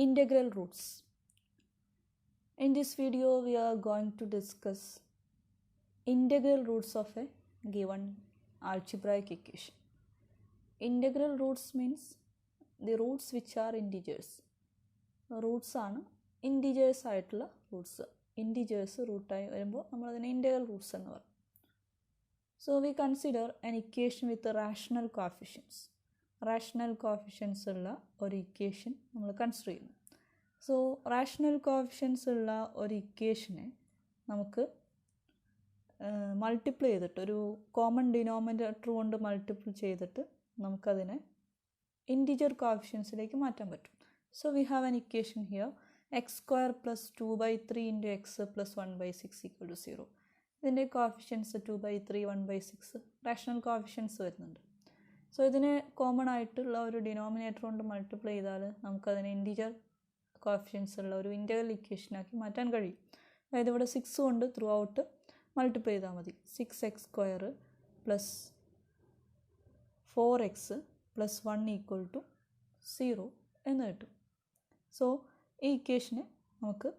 Integral roots. In this video, we are going to discuss integral roots of a given algebraic equation. Integral roots means the roots which are integers. Roots are integers ആയിട്ടുള്ള roots. Integers root ആയി വരുമ്പോൾ നമ്മൾ അതിനെ integral roots എന്ന് പറയും. So we consider an equation with the rational coefficients. Rational coefficients ഉള്ള ഒരു equation നമ്മൾ കൺസിഡർ ചെയ്യുന്നു. സോ റാഷണൽ കോഎഫിഷ്യൻസ് ഉള്ള ഒരു ഇക്വേഷനെ നമുക്ക് മൾട്ടിപ്ലൈ ചെയ്തിട്ട് ഒരു കോമൺ ഡിനോമിനേറ്റർ കൊണ്ട് മൾട്ടിപ്ലൈ ചെയ്തിട്ട് നമുക്കതിനെ ഇൻറ്റിജർ കോഎഫിഷ്യൻസിലേക്ക് മാറ്റാൻ പറ്റും. So we have an equation here x square plus 2/3 into x plus 1/6 equal to 0. ഇതിൻ്റെ കോഎഫിഷ്യൻസ് 2/3 1/6 റാഷണൽ കോഎഫിഷ്യൻസ് വരുന്നുണ്ട്. സോ ഇതിനെ കോമൺ ആയിട്ടുള്ള ഒരു ഡിനോമിനേറ്റർ കൊണ്ട് മൾട്ടിപ്ലൈ ചെയ്താൽ നമുക്കതിനെ ഇൻറ്റിജർ കോഎഫിഷ്യൻസ് ഉള്ള ഒരു ഇൻറ്റഗ്രൽ ഇക്വേഷനാക്കി മാറ്റാൻ കഴിയും. അതായത് ഇവിടെ 6 കൊണ്ട് ത്രൂ ഔട്ട് മൾട്ടിപ്ലൈ ചെയ്താൽ മതി. 6x² plus 4x plus 1 equal to 0 എന്ന് കിട്ടും. സോ ഈ ഇക്വേഷനെ നമുക്ക്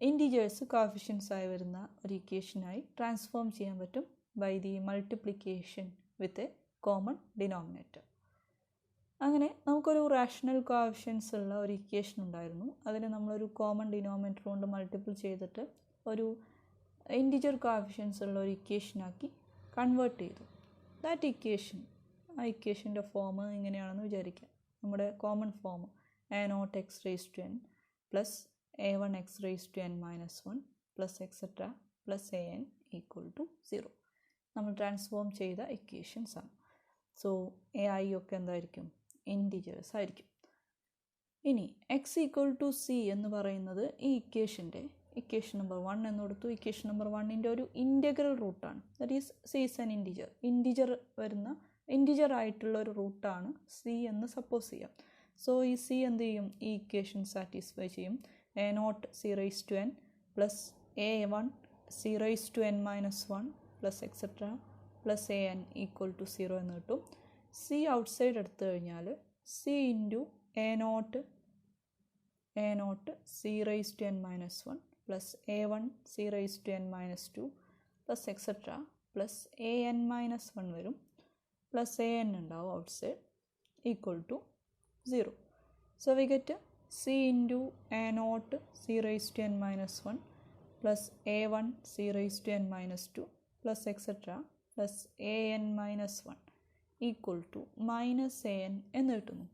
ഇൻറ്റിജേഴ്സ് കോഎഫിഷ്യൻസ് ആയി വരുന്ന ഒരു ഇക്വേഷനായി ട്രാൻസ്ഫോം ചെയ്യാൻ പറ്റും by the multiplication with a common denominator. അങ്ങനെ നമുക്കൊരു റാഷണൽ കോഎഫിഷ്യൻസ് ഉള്ള ഒരു ഇക്വേഷൻ ഉണ്ടായിരുന്നു. അതിനെ നമ്മളൊരു കോമൺ ഡിനോമിനേറ്റർ കൊണ്ട് മൾട്ടിപ്പിൾ ചെയ്തിട്ട് ഒരു ഇൻറ്റിജർ കോഎഫിഷ്യൻസ് ഉള്ള ഒരു ഇക്വേഷനാക്കി കൺവേർട്ട് ചെയ്തു. ദാറ്റ് ഇക്വേഷൻ, ആ ഇക്വേഷൻ്റെ ഫോം ഇങ്ങനെയാണെന്ന് വിചാരിക്കാം. നമ്മുടെ common form a0x⁻n plus a1x⁻n-1 plus etcetera plus an equal to 0 നമ്മൾ ട്രാൻസ്ഫോം ചെയ്ത ഇക്വേഷൻസ് ആണ്. സോ എ ഐ ഒക്കെ എന്തായിരിക്കും? ഇൻറ്റിജേഴ്സ് ആയിരിക്കും. ഇനി എക്സ് ഈക്വൽ ടു സി എന്ന് പറയുന്നത് ഈ ഇക്വേഷൻ നമ്പർ 1 എന്ന് കൊടുത്തു. ഇക്വേഷൻ നമ്പർ 1ൻ്റെ ഒരു ഇൻറ്റഗ്രൽ റൂട്ടാണ്. That is C is an integer ആയിട്ടുള്ള ഒരു റൂട്ടാണ് സി എന്ന് സപ്പോസ് ചെയ്യാം. സോ ഈ സി എന്ത് ചെയ്യും? ഈ ഇക്വേഷൻ സാറ്റിസ്ഫൈ ചെയ്യും. a0c⁻n plus a1c⁻n-1 plus etcetera plus an equal to 0 എന്ന് കിട്ടും. സി ഔട്ട്സൈഡ് എടുത്തു കഴിഞ്ഞാൽ C into a0c⁻n-1 plus a1c⁻n-2 plus etcetera plus an-1 വരും. പ്ലസ് an ഉണ്ടാവും outside equal to 0. So we get C into a0c⁻n-1 plus a1c⁻n-2 plus etcetera plus an-1 equal to minus an എന്ന് കിട്ടുന്നു.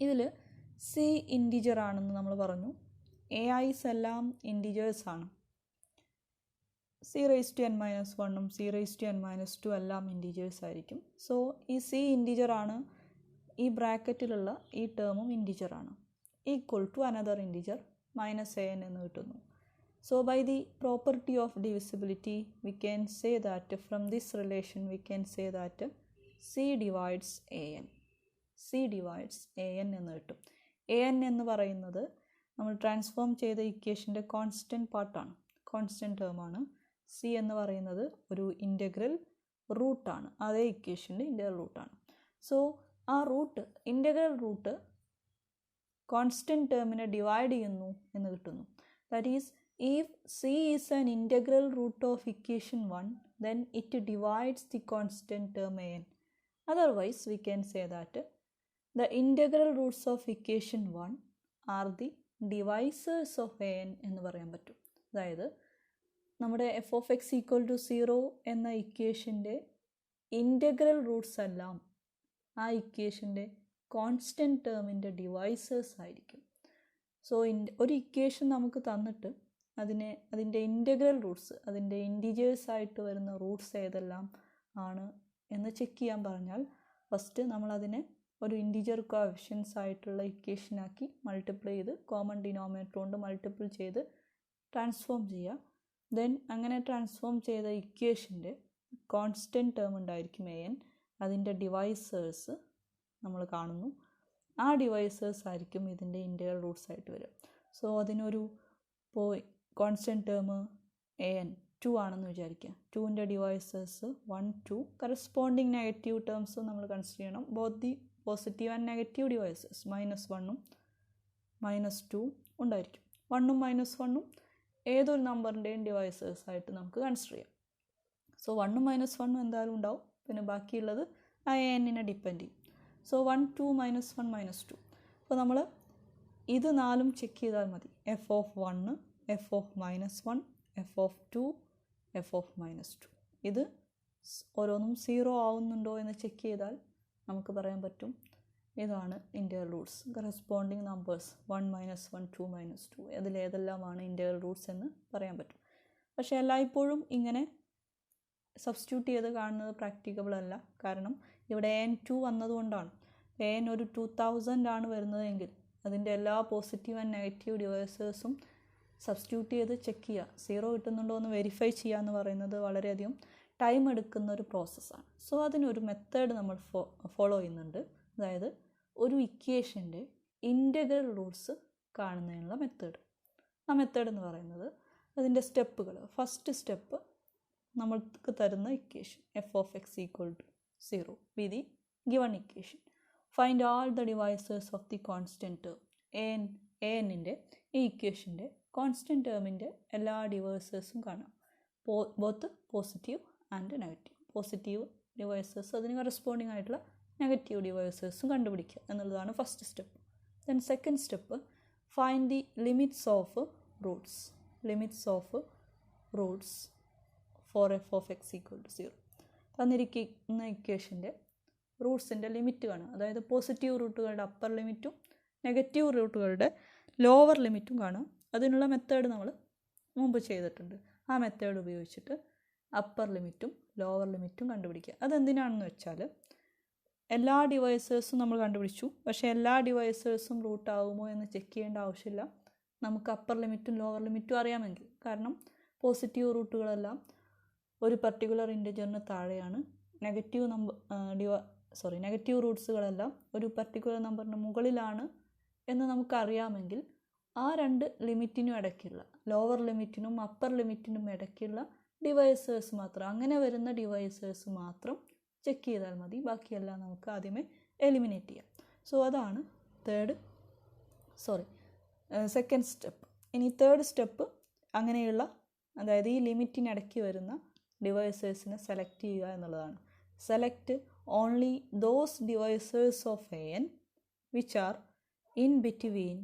ഇതിൽ C integer ആണെന്ന് നമ്മൾ പറഞ്ഞു. A ice എല്ലാം integers ആണ്. c⁻n-1ഉം c⁻n-2 എല്ലാം ഇൻറ്റിജേഴ്സ് ആയിരിക്കും. സോ ഈ സി ഇൻറ്റിജർ ആണ്. ഈ ബ്രാക്കറ്റിലുള്ള ഈ ടേമും ഇൻറ്റിജർ ആണ്. Equal to another integer minus an എന്ന് കിട്ടുന്നു. So by the property of divisibility we can say that from this relation we can say that C divides an. C divides an എന്ന് കിട്ടും. an എന്ന് പറയുന്നത് നമ്മൾ transform ചെയ്ത ഇക്വേഷൻ്റെ constant പാർട്ടാണ്, കോൺസ്റ്റൻറ്റ് ടേമാണ്. സി എന്ന് പറയുന്നത് ഒരു ഇൻറ്റഗ്രൽ റൂട്ടാണ്, അതേ ഇക്വേഷൻ്റെ ഇൻറ്റഗ്രൽ റൂട്ടാണ്. സോ ആ റൂട്ട്, ഇൻറ്റഗ്രൽ റൂട്ട് കോൺസ്റ്റൻറ്റ് ടേമിനെ ഡിവൈഡ് ചെയ്യുന്നു എന്ന് കിട്ടുന്നു. That is if C is an integral root of equation 1, then it divides the constant term an. Otherwise, we can say that the integral roots of equation 1 are the divisors of an എന്ന് പറയാൻ പറ്റും. അതായത് നമ്മുടെ f of x equal to 0 എന്ന ഇക്വേഷൻ്റെ integral Roots എല്ലാം ആ ഇക്വേഷൻ്റെ constant ടേമിൻ്റെ divisors ആയിരിക്കും. So ഒരു ഇക്വേഷൻ നമുക്ക് തന്നിട്ട് അതിൻ്റെ ഇൻറ്റഗ്രൽ റൂട്ട്സ്, അതിൻ്റെ ഇൻറ്റിജേഴ്സ് ആയിട്ട് വരുന്ന റൂട്ട്സ് ഏതെല്ലാം ആണ് എന്ന് ചെക്ക് ചെയ്യാൻ പറഞ്ഞാൽ ഫസ്റ്റ് നമ്മളതിനെ ഒരു ഇൻറ്റിജർ കോഎഫിഷ്യൻസ് ആയിട്ടുള്ള ഇക്വേഷനാക്കി മൾട്ടിപ്ലൈ ചെയ്ത് കോമൺ ഡിനോമിനേറ്റർ കൊണ്ട് മൾട്ടിപ്പിൾ ചെയ്ത് ട്രാൻസ്ഫോം ചെയ്യുക. ദെൻ അങ്ങനെ ട്രാൻസ്ഫോം ചെയ്ത ഇക്വേഷൻ്റെ കോൺസ്റ്റൻറ്റ് ടേം ഉണ്ടായിരിക്കും an. അതിൻ്റെ ഡിവൈസേഴ്സ് നമ്മൾ കാണുന്നു. ആ ഡിവൈസേഴ്സ് ആയിരിക്കും ഇതിൻ്റെ ഇൻറ്റഗ്രൽ റൂട്ട്സ് ആയിട്ട് വരിക. സോ അതിനൊരു കോൺസ്റ്റൻറ്റ് ടേം an 2 ആണെന്ന് വിചാരിക്കുക. 2ൻ്റെ ഡിവൈസേഴ്സ് 1 2. കറസ്പോണ്ടിങ് നെഗറ്റീവ് ടേംസ് നമ്മൾ കൺസിഡർ ചെയ്യണം. Both the positive and negative divisors -1ഉം -2 ഉണ്ടായിരിക്കും. 1ഉം -1ഉം ഏതൊരു നമ്പറിൻ്റെയും ഡിവൈസേഴ്സ് ആയിട്ട് നമുക്ക് കൺസിഡർ ചെയ്യാം. സോ 1ഉം -1ഉം എന്തായാലും ഉണ്ടാവും. പിന്നെ ബാക്കിയുള്ളത് ആ n-നെ ഡിപ്പെൻഡ് ചെയ്യും. സോ 1 2 -1 -2. അപ്പോൾ നമ്മൾ ഇത് 4ഉം ചെക്ക് ചെയ്താൽ മതി. f of 1, f of -1, f of 2, f of -2. ഇത് ഓരോന്നും 0 ആവുന്നുണ്ടോ എന്ന് ചെക്ക് ചെയ്താൽ നമുക്ക് പറയാൻ പറ്റും ഇതാണ് ഇൻ്റഗ്രൽ റൂട്ട്സ്. കറസ്പോണ്ടിങ് നമ്പേഴ്സ് 1 -1 2 -2 അതിലേതെല്ലാമാണ് ഇൻ്റഗ്രൽ റൂട്ട്സ് എന്ന് പറയാൻ പറ്റും. പക്ഷേ എല്ലായ്പ്പോഴും ഇങ്ങനെ സബ്സ്റ്റിറ്റ്യൂട്ട് ചെയ്ത് കാണുന്നത് പ്രാക്ടിക്കബിൾ അല്ല. കാരണം ഇവിടെ n2 വന്നതുകൊണ്ടാണ്. n ഒരു 2000 ആണ് വരുന്നതെങ്കിൽ അതിൻ്റെ എല്ലാ പോസിറ്റീവ് ആൻഡ് നെഗറ്റീവ് ഡിവൈസേഴ്സും സബ്സ്റ്റിറ്റ്യൂട്ട് ചെയ്ത് ചെക്ക് ചെയ്യുക, 0 കിട്ടുന്നുണ്ടോ എന്ന് വെരിഫൈ ചെയ്യുക എന്ന് പറയുന്നത് വളരെയധികം ടൈം എടുക്കുന്ന ഒരു പ്രോസസ്സാണ്. സോ അതിനൊരു മെത്തേഡ് നമ്മൾ ഫോളോ ചെയ്യുന്നുണ്ട്. അതായത് ഒരു ഇക്വേഷൻ്റെ ഇൻ്റഗ്രൽ റൂട്ട്സ് കാണുന്നതിനുള്ള മെത്തേഡ്. ആ മെത്തേഡ് എന്ന് പറയുന്നത് അതിൻ്റെ സ്റ്റെപ്പുകൾ. ഫസ്റ്റ് സ്റ്റെപ്പ് നമ്മൾക്ക് തരുന്ന equation f of x equal to 0 with the given equation. Find all the divisors of the constant term. an-ൻ്റെ ഈ ഇക്വേഷൻ്റെ കോൺസ്റ്റൻറ്റ് ടേമിൻ്റെ എല്ലാ ഡിവൈസേഴ്സും കാണാം. Both positive and negative. Positive divisors അതിന് കറസ്പോണ്ടിങ് ആയിട്ടുള്ള നെഗറ്റീവ് ഡിവൈസേഴ്സും കണ്ടുപിടിക്കുക എന്നുള്ളതാണ് first step. Then second step find the limits of roots. Limits of roots for f of x equal to 0. തന്നിരിക്കുന്ന ഇക്വേഷൻ്റെ റൂട്ട്സിൻ്റെ ലിമിറ്റ് കാണുക. അതായത് പോസിറ്റീവ് റൂട്ടുകളുടെ അപ്പർ ലിമിറ്റും നെഗറ്റീവ് റൂട്ടുകളുടെ ലോവർ ലിമിറ്റും കാണുക. അതിനുള്ള മെത്തേഡ് നമ്മൾ മുമ്പ് ചെയ്തിട്ടുണ്ട്. ആ മെത്തേഡ് ഉപയോഗിച്ചിട്ട് അപ്പർ ലിമിറ്റും ലോവർ ലിമിറ്റും കണ്ടുപിടിക്കുക. അതെന്തിനാണെന്ന് വെച്ചാൽ എല്ലാ ഡിവൈസേഴ്സും നമ്മൾ കണ്ടുപിടിച്ചു. പക്ഷേ എല്ലാ ഡിവൈസേഴ്സും റൂട്ട് ആകുമോ എന്ന് ചെക്ക് ചെയ്യേണ്ട ആവശ്യമില്ല. നമുക്ക് അപ്പർ ലിമിറ്റും ലോവർ ലിമിറ്റും അറിയാമെങ്കിൽ. കാരണം പോസിറ്റീവ് റൂട്ടുകളെല്ലാം ഒരു പർട്ടിക്കുലർ ഇൻറ്റിജറിന് താഴെയാണ്. നെഗറ്റീവ് റൂട്ട്സുകളെല്ലാം ഒരു പർട്ടിക്കുലർ നമ്പറിന് മുകളിലാണ് എന്ന് നമുക്കറിയാമെങ്കിൽ ആ രണ്ട് ലിമിറ്റിനും ഇടയ്ക്കുള്ള ലോവർ ലിമിറ്റിനും അപ്പർ ലിമിറ്റിനും ഇടയ്ക്കുള്ള ഡിവൈസേഴ്സ് മാത്രം, അങ്ങനെ വരുന്ന ഡിവൈസേഴ്സ് മാത്രം ചെക്ക് ചെയ്താൽ മതി. ബാക്കിയെല്ലാം നമുക്ക് ആദ്യമേ എലിമിനേറ്റ് ചെയ്യാം. സോ അതാണ് സെക്കൻഡ് സ്റ്റെപ്പ്. ഇനി തേർഡ് സ്റ്റെപ്പ് അങ്ങനെയുള്ള, അതായത് ഈ ലിമിറ്റിനിടയ്ക്ക് വരുന്ന ഡിവൈസേഴ്സിനെ സെലക്ട് ചെയ്യുക എന്നുള്ളതാണ്. Select only those divisors of an which are in between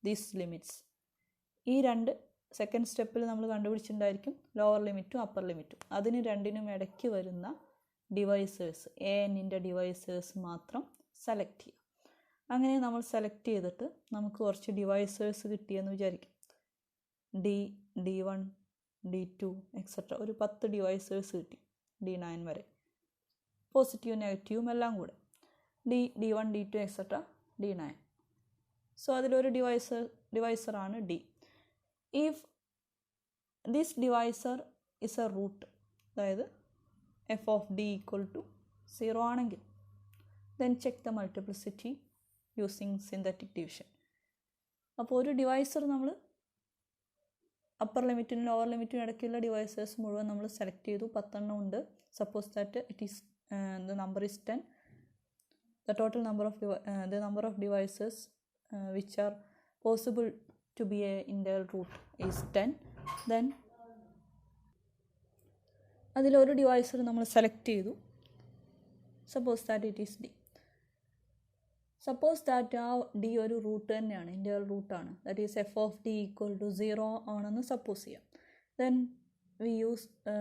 these limits. ഈ രണ്ട് സെക്കൻഡ് സ്റ്റെപ്പിൽ നമ്മൾ കണ്ടുപിടിച്ചിട്ടുണ്ടായിരിക്കും ലോവർ ലിമിറ്റും അപ്പർ ലിമിറ്റും. അതിന് രണ്ടിനും ഇടയ്ക്ക് വരുന്ന ഡിവൈസേഴ്സ് an-ൻ്റെ ഡിവൈസേഴ്സ് മാത്രം സെലക്ട് ചെയ്യുക. അങ്ങനെ നമ്മൾ സെലക്ട് ചെയ്തിട്ട് നമുക്ക് കുറച്ച് ഡിവൈസേഴ്സ് കിട്ടിയെന്ന് വിചാരിക്കും. D1 D2 എക്സെട്ര ഒരു 10 ഡിവൈസേഴ്സ് കിട്ടി, D9 വരെ, പോസിറ്റീവ് നെഗറ്റീവും എല്ലാം കൂടെ. D1 D2 etcetera D9. So അതിലൊരു ഡിവൈസറാണ് D. If this divisor is a root, അതായത് f of D equal to 0 ആണെങ്കിൽ then check the multiplicity using synthetic division. അപ്പോൾ ഒരു ഡിവൈസർ നമ്മൾ അപ്പർ ലിമിറ്റിനും ലോവർ ലിമിറ്റിനും ഇടയ്ക്കുള്ള ഡിവൈസേഴ്സ് മുഴുവൻ നമ്മൾ സെലക്ട് ചെയ്തു. 10 എണ്ണം ഉണ്ട്. Suppose that it is the number is 10. The total number of devices which are possible to be a integral root is 10. Then അതിലൊരു ഡിവൈസർ നമ്മൾ സെലക്ട് ചെയ്തു. Suppose that it is D. Suppose that ആ D ഒരു root തന്നെയാണ്, integral റൂട്ടാണ്. That is f of D equal to 0 ആണെന്ന് suppose ചെയ്യാം. Then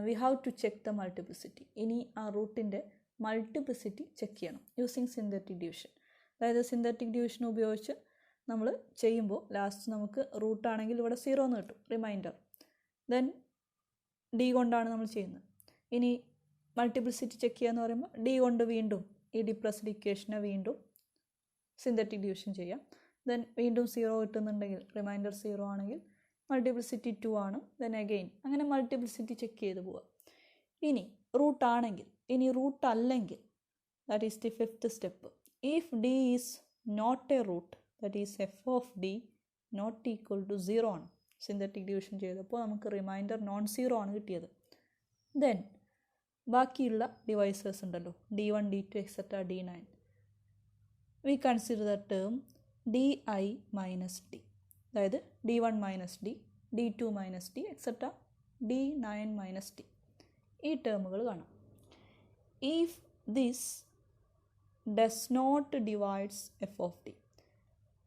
we have to check the multiplicity. ഇനി ആ റൂട്ടിൻ്റെ മൾട്ടിപ്ലിസിറ്റി ചെക്ക് ചെയ്യണം യൂസിങ് സിന്തറ്റിക് ഡിവിഷൻ. അതായത് സിന്തറ്റിക് ഡിവിഷൻ ഉപയോഗിച്ച് നമ്മൾ ചെയ്യുമ്പോൾ ലാസ്റ്റ് നമുക്ക് റൂട്ടാണെങ്കിൽ ഇവിടെ 0 എന്ന് കിട്ടും, റിമൈൻഡർ. ദെൻ D കൊണ്ടാണ് നമ്മൾ ചെയ്യുന്നത്. ഇനി മൾട്ടിപ്ലിസിറ്റി ചെക്ക് ചെയ്യുക എന്ന് പറയുമ്പോൾ D കൊണ്ട് വീണ്ടും ഈ ഡിപ്രസ്ഡ് ഇക്വേഷനെ വീണ്ടും സിന്തറ്റിക് ഡിവിഷൻ ചെയ്യാം. ദെൻ വീണ്ടും 0 കിട്ടുന്നുണ്ടെങ്കിൽ, റിമൈൻഡർ 0 ആണെങ്കിൽ മൾട്ടിപ്ലിസിറ്റി 2 ആണ്. ദെൻ അഗെയിൻ അങ്ങനെ മൾട്ടിപ്ലിസിറ്റി ചെക്ക് ചെയ്ത് പോവുക. ഇനി റൂട്ടാണെങ്കിൽ, ഇനി റൂട്ട് അല്ലെങ്കിൽ, that is the fifth step. If D is not a root, that is f of D not equal to 0 ആണ്. സിന്തറ്റിക് ഡിവിഷൻ ചെയ്തപ്പോൾ നമുക്ക് റിമൈൻഡർ നോൺ 0 ആണ് കിട്ടിയത്. ദെൻ ബാക്കിയുള്ള ഡിവൈസേഴ്സ് ഉണ്ടല്ലോ, D1 D2 etcetera D9. We consider the term d i minus d, അതായത് d1 minus d, d2 minus d etcetera d9 minus d, ഈ ടേമുകൾ കാണാം. If this does not divides f of d,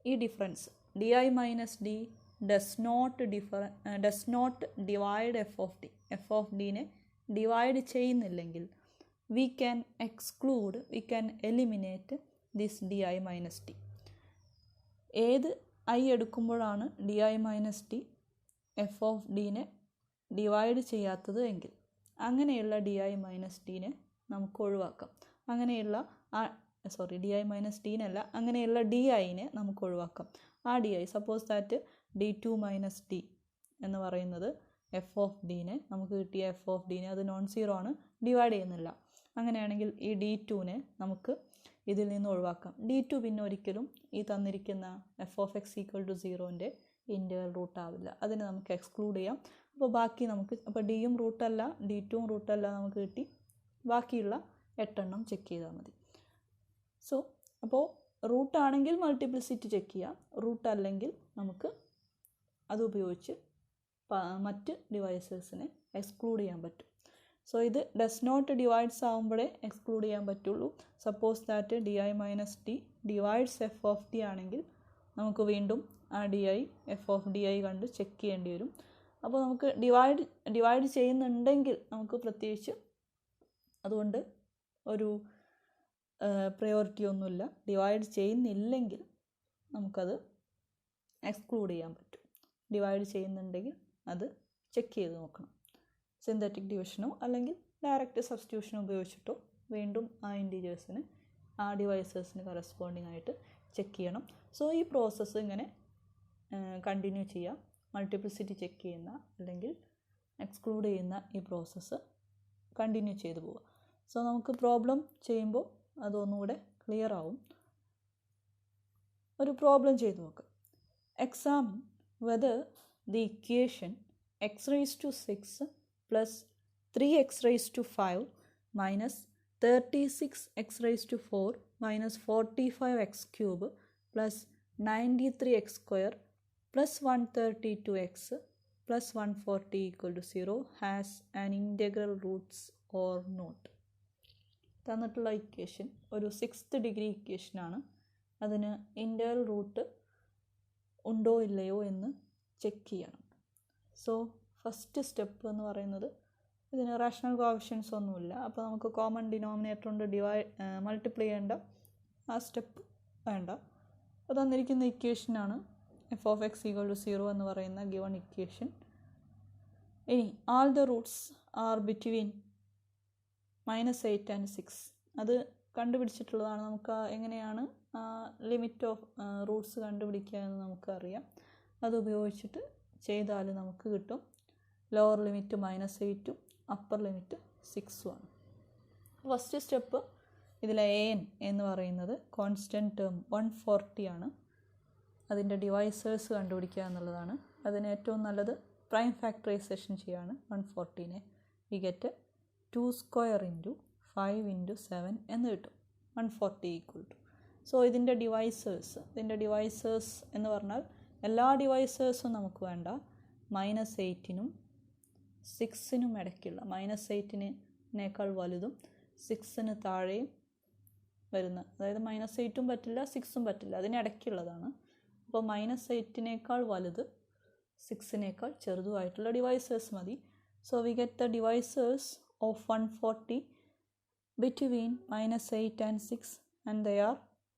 ഈ difference d i minus d does not divide f of d, f of ഡിനെ divide ചെയ്യുന്നില്ലെങ്കിൽ we can eliminate this d i minus d. ഏത് i എടുക്കുമ്പോഴാണ് d i minus d f of ഡിനെ divide ചെയ്യാത്തത് എങ്കിൽ അങ്ങനെയുള്ള D i minus ഡിനെ നമുക്ക് ഒഴിവാക്കാം. അങ്ങനെയുള്ള ഡി ഐ മൈനസ് ഡീനല്ല, അങ്ങനെയുള്ള ഡി ഐനെ നമുക്ക് ഒഴിവാക്കാം. ആ D I suppose that d2 minus D എന്ന് പറയുന്നത് എഫ് ഓഫ് ഡീനെ, നമുക്ക് കിട്ടിയ എഫ് ഓഫ് ഡീനെ, അത് നോൺ സീറോ ആണ്, ഡിവൈഡ് ചെയ്യുന്നില്ല. അങ്ങനെയാണെങ്കിൽ ഈ d2നെ നമുക്ക് ഇതിൽ നിന്ന് ഒഴിവാക്കാം. d2 പിന്നെ ഒരിക്കലും ഈ തന്നിരിക്കുന്ന f of x equal to 0ൻ്റെ ഇൻ്റഗ്രൽ റൂട്ട് ആവില്ല, അതിനെ നമുക്ക് എക്സ്ക്ലൂഡ് ചെയ്യാം. അപ്പോൾ ബാക്കി നമുക്ക്, അപ്പോൾ ഡിയും റൂട്ടല്ല d2ഉം റൂട്ടല്ല നമുക്ക് കിട്ടി. ബാക്കിയുള്ള 8 ചെക്ക് ചെയ്താൽ മതി. സോ അപ്പോൾ റൂട്ടാണെങ്കിൽ മൾട്ടിപ്ലിസിറ്റി ചെക്ക് ചെയ്യാം, റൂട്ട് അല്ലെങ്കിൽ നമുക്ക് അതുപയോഗിച്ച് മറ്റ് ഡിവൈസസിനെ എക്സ്ക്ലൂഡ് ചെയ്യാൻ പറ്റും. സോ ഇത് ഡസ് നോട്ട് ഡിവൈഡ്സ് ആകുമ്പോഴേ എക്സ്ക്ലൂഡ് ചെയ്യാൻ പറ്റുള്ളൂ. Suppose that D i minus D divides f of D ആണെങ്കിൽ നമുക്ക് വീണ്ടും ആ D I F of D I കണ്ട് ചെക്ക് ചെയ്യേണ്ടി വരും. അപ്പോൾ നമുക്ക് ഡിവൈഡ് ചെയ്യുന്നുണ്ടെങ്കിൽ നമുക്ക് പ്രത്യേകിച്ച് അതുകൊണ്ട് ഒരു പ്രയോറിറ്റി ഒന്നുമില്ല. ഡിവൈഡ് ചെയ്യുന്നില്ലെങ്കിൽ നമുക്കത് എക്സ്ക്ലൂഡ് ചെയ്യാൻ പറ്റും. ഡിവൈഡ് ചെയ്യുന്നുണ്ടെങ്കിൽ അത് ചെക്ക് ചെയ്ത് നോക്കണം. സിന്തറ്റിക് ഡിവിഷനോ അല്ലെങ്കിൽ ഡയറക്റ്റ് സബ്സ്റ്റിറ്റ്യൂഷനോ ഉപയോഗിച്ചിട്ടോ വീണ്ടും ആ ഇൻറ്റീജേഴ്സിന്, ആ ഡിവൈസസിന് കറസ്പോണ്ടിങ് ആയിട്ട് ചെക്ക് ചെയ്യണം. സോ ഈ പ്രോസസ്സ് ഇങ്ങനെ കണ്ടിന്യൂ ചെയ്യാം. മൾട്ടിപ്ലിസിറ്റി ചെക്ക് ചെയ്യുന്ന അല്ലെങ്കിൽ എക്സ്ക്ലൂഡ് ചെയ്യുന്ന ഈ പ്രോസസ്സ് കണ്ടിന്യൂ ചെയ്തു പോവുക. സോ നമുക്ക് പ്രോബ്ലം ചെയ്യുമ്പോൾ അതൊന്നുകൂടെ ക്ലിയർ ആവും. ഒരു പ്രോബ്ലം ചെയ്ത് നോക്കാം. Examine whether the equation x raise to 6 plus 3x raise to 5 minus 36x raise to 4 minus 45x cube plus 93x square plus 132x plus 140 equal to 0 has an integral roots or not. തന്നിട്ടുള്ള equation ഒരു 6th degree ഇക്വേഷനാണ്. അതിന് integral root ഉണ്ടോ ഇല്ലയോ എന്ന് check ചെയ്യണം. So first step എന്ന് പറയുന്നത്, ഇതിന് റാഷണൽ കോഎഫിഷ്യൻസ് ഒന്നുമില്ല, അപ്പോൾ നമുക്ക് കോമൺ ഡിനോമിനേറ്റർ കൊണ്ട് മൾട്ടിപ്ലൈ ചെയ്യേണ്ട ആ സ്റ്റെപ്പ് വേണ്ട. അപ്പോൾ തന്നിരിക്കുന്ന ഇക്വേഷനാണ് f of x equal to 0 എന്ന് പറയുന്ന ഗിവൺ ഇക്വേഷൻ. ഇനി all the roots are between -8 and 6 അത് കണ്ടുപിടിച്ചിട്ടുള്ളതാണ്. നമുക്ക് എങ്ങനെയാണ് ലിമിറ്റ് ഓഫ് റൂട്ട്സ് കണ്ടുപിടിക്കുക എന്ന് നമുക്കറിയാം. അത് ഉപയോഗിച്ചിട്ട് ചെയ്താൽ നമുക്ക് കിട്ടും ലോവർ ലിമിറ്റ് -8ഉം അപ്പർ ലിമിറ്റ് 6ഉമാണ്. ഫസ്റ്റ് സ്റ്റെപ്പ് ഇതിലെ an എന്ന് പറയുന്നത് കോൺസ്റ്റൻറ്റ് ടേം 140 ആണ്. അതിൻ്റെ ഡിവൈസേഴ്സ് കണ്ടുപിടിക്കുക എന്നുള്ളതാണ്. അതിന് ഏറ്റവും നല്ലത് പ്രൈം ഫാക്ടറൈസേഷൻ ചെയ്യാണ്. 140നെ we get 2 square into 5 into 7 എന്ന് കിട്ടും. 140 ഈക്വൽ ടു. സോ ഇതിൻ്റെ ഡിവൈസേഴ്സ് എന്ന് പറഞ്ഞാൽ എല്ലാ ഡിവൈസേഴ്സും നമുക്ക് വേണ്ട. -8നും 6നും ഇടയ്ക്കുള്ള, -8നേക്കാൾ വലുതും 6ന് താഴെയും വരുന്ന, അതായത് -8ഉം പറ്റില്ല 6ഉം പറ്റില്ല, അതിനിടയ്ക്കുള്ളതാണ്. അപ്പോൾ -8നേക്കാൾ വലുത് 6നേക്കാൾ ചെറുതുമായിട്ടുള്ള ഡിവൈസേഴ്സ് മതി. So we get the divisors of 140 between -8 and 6 and they are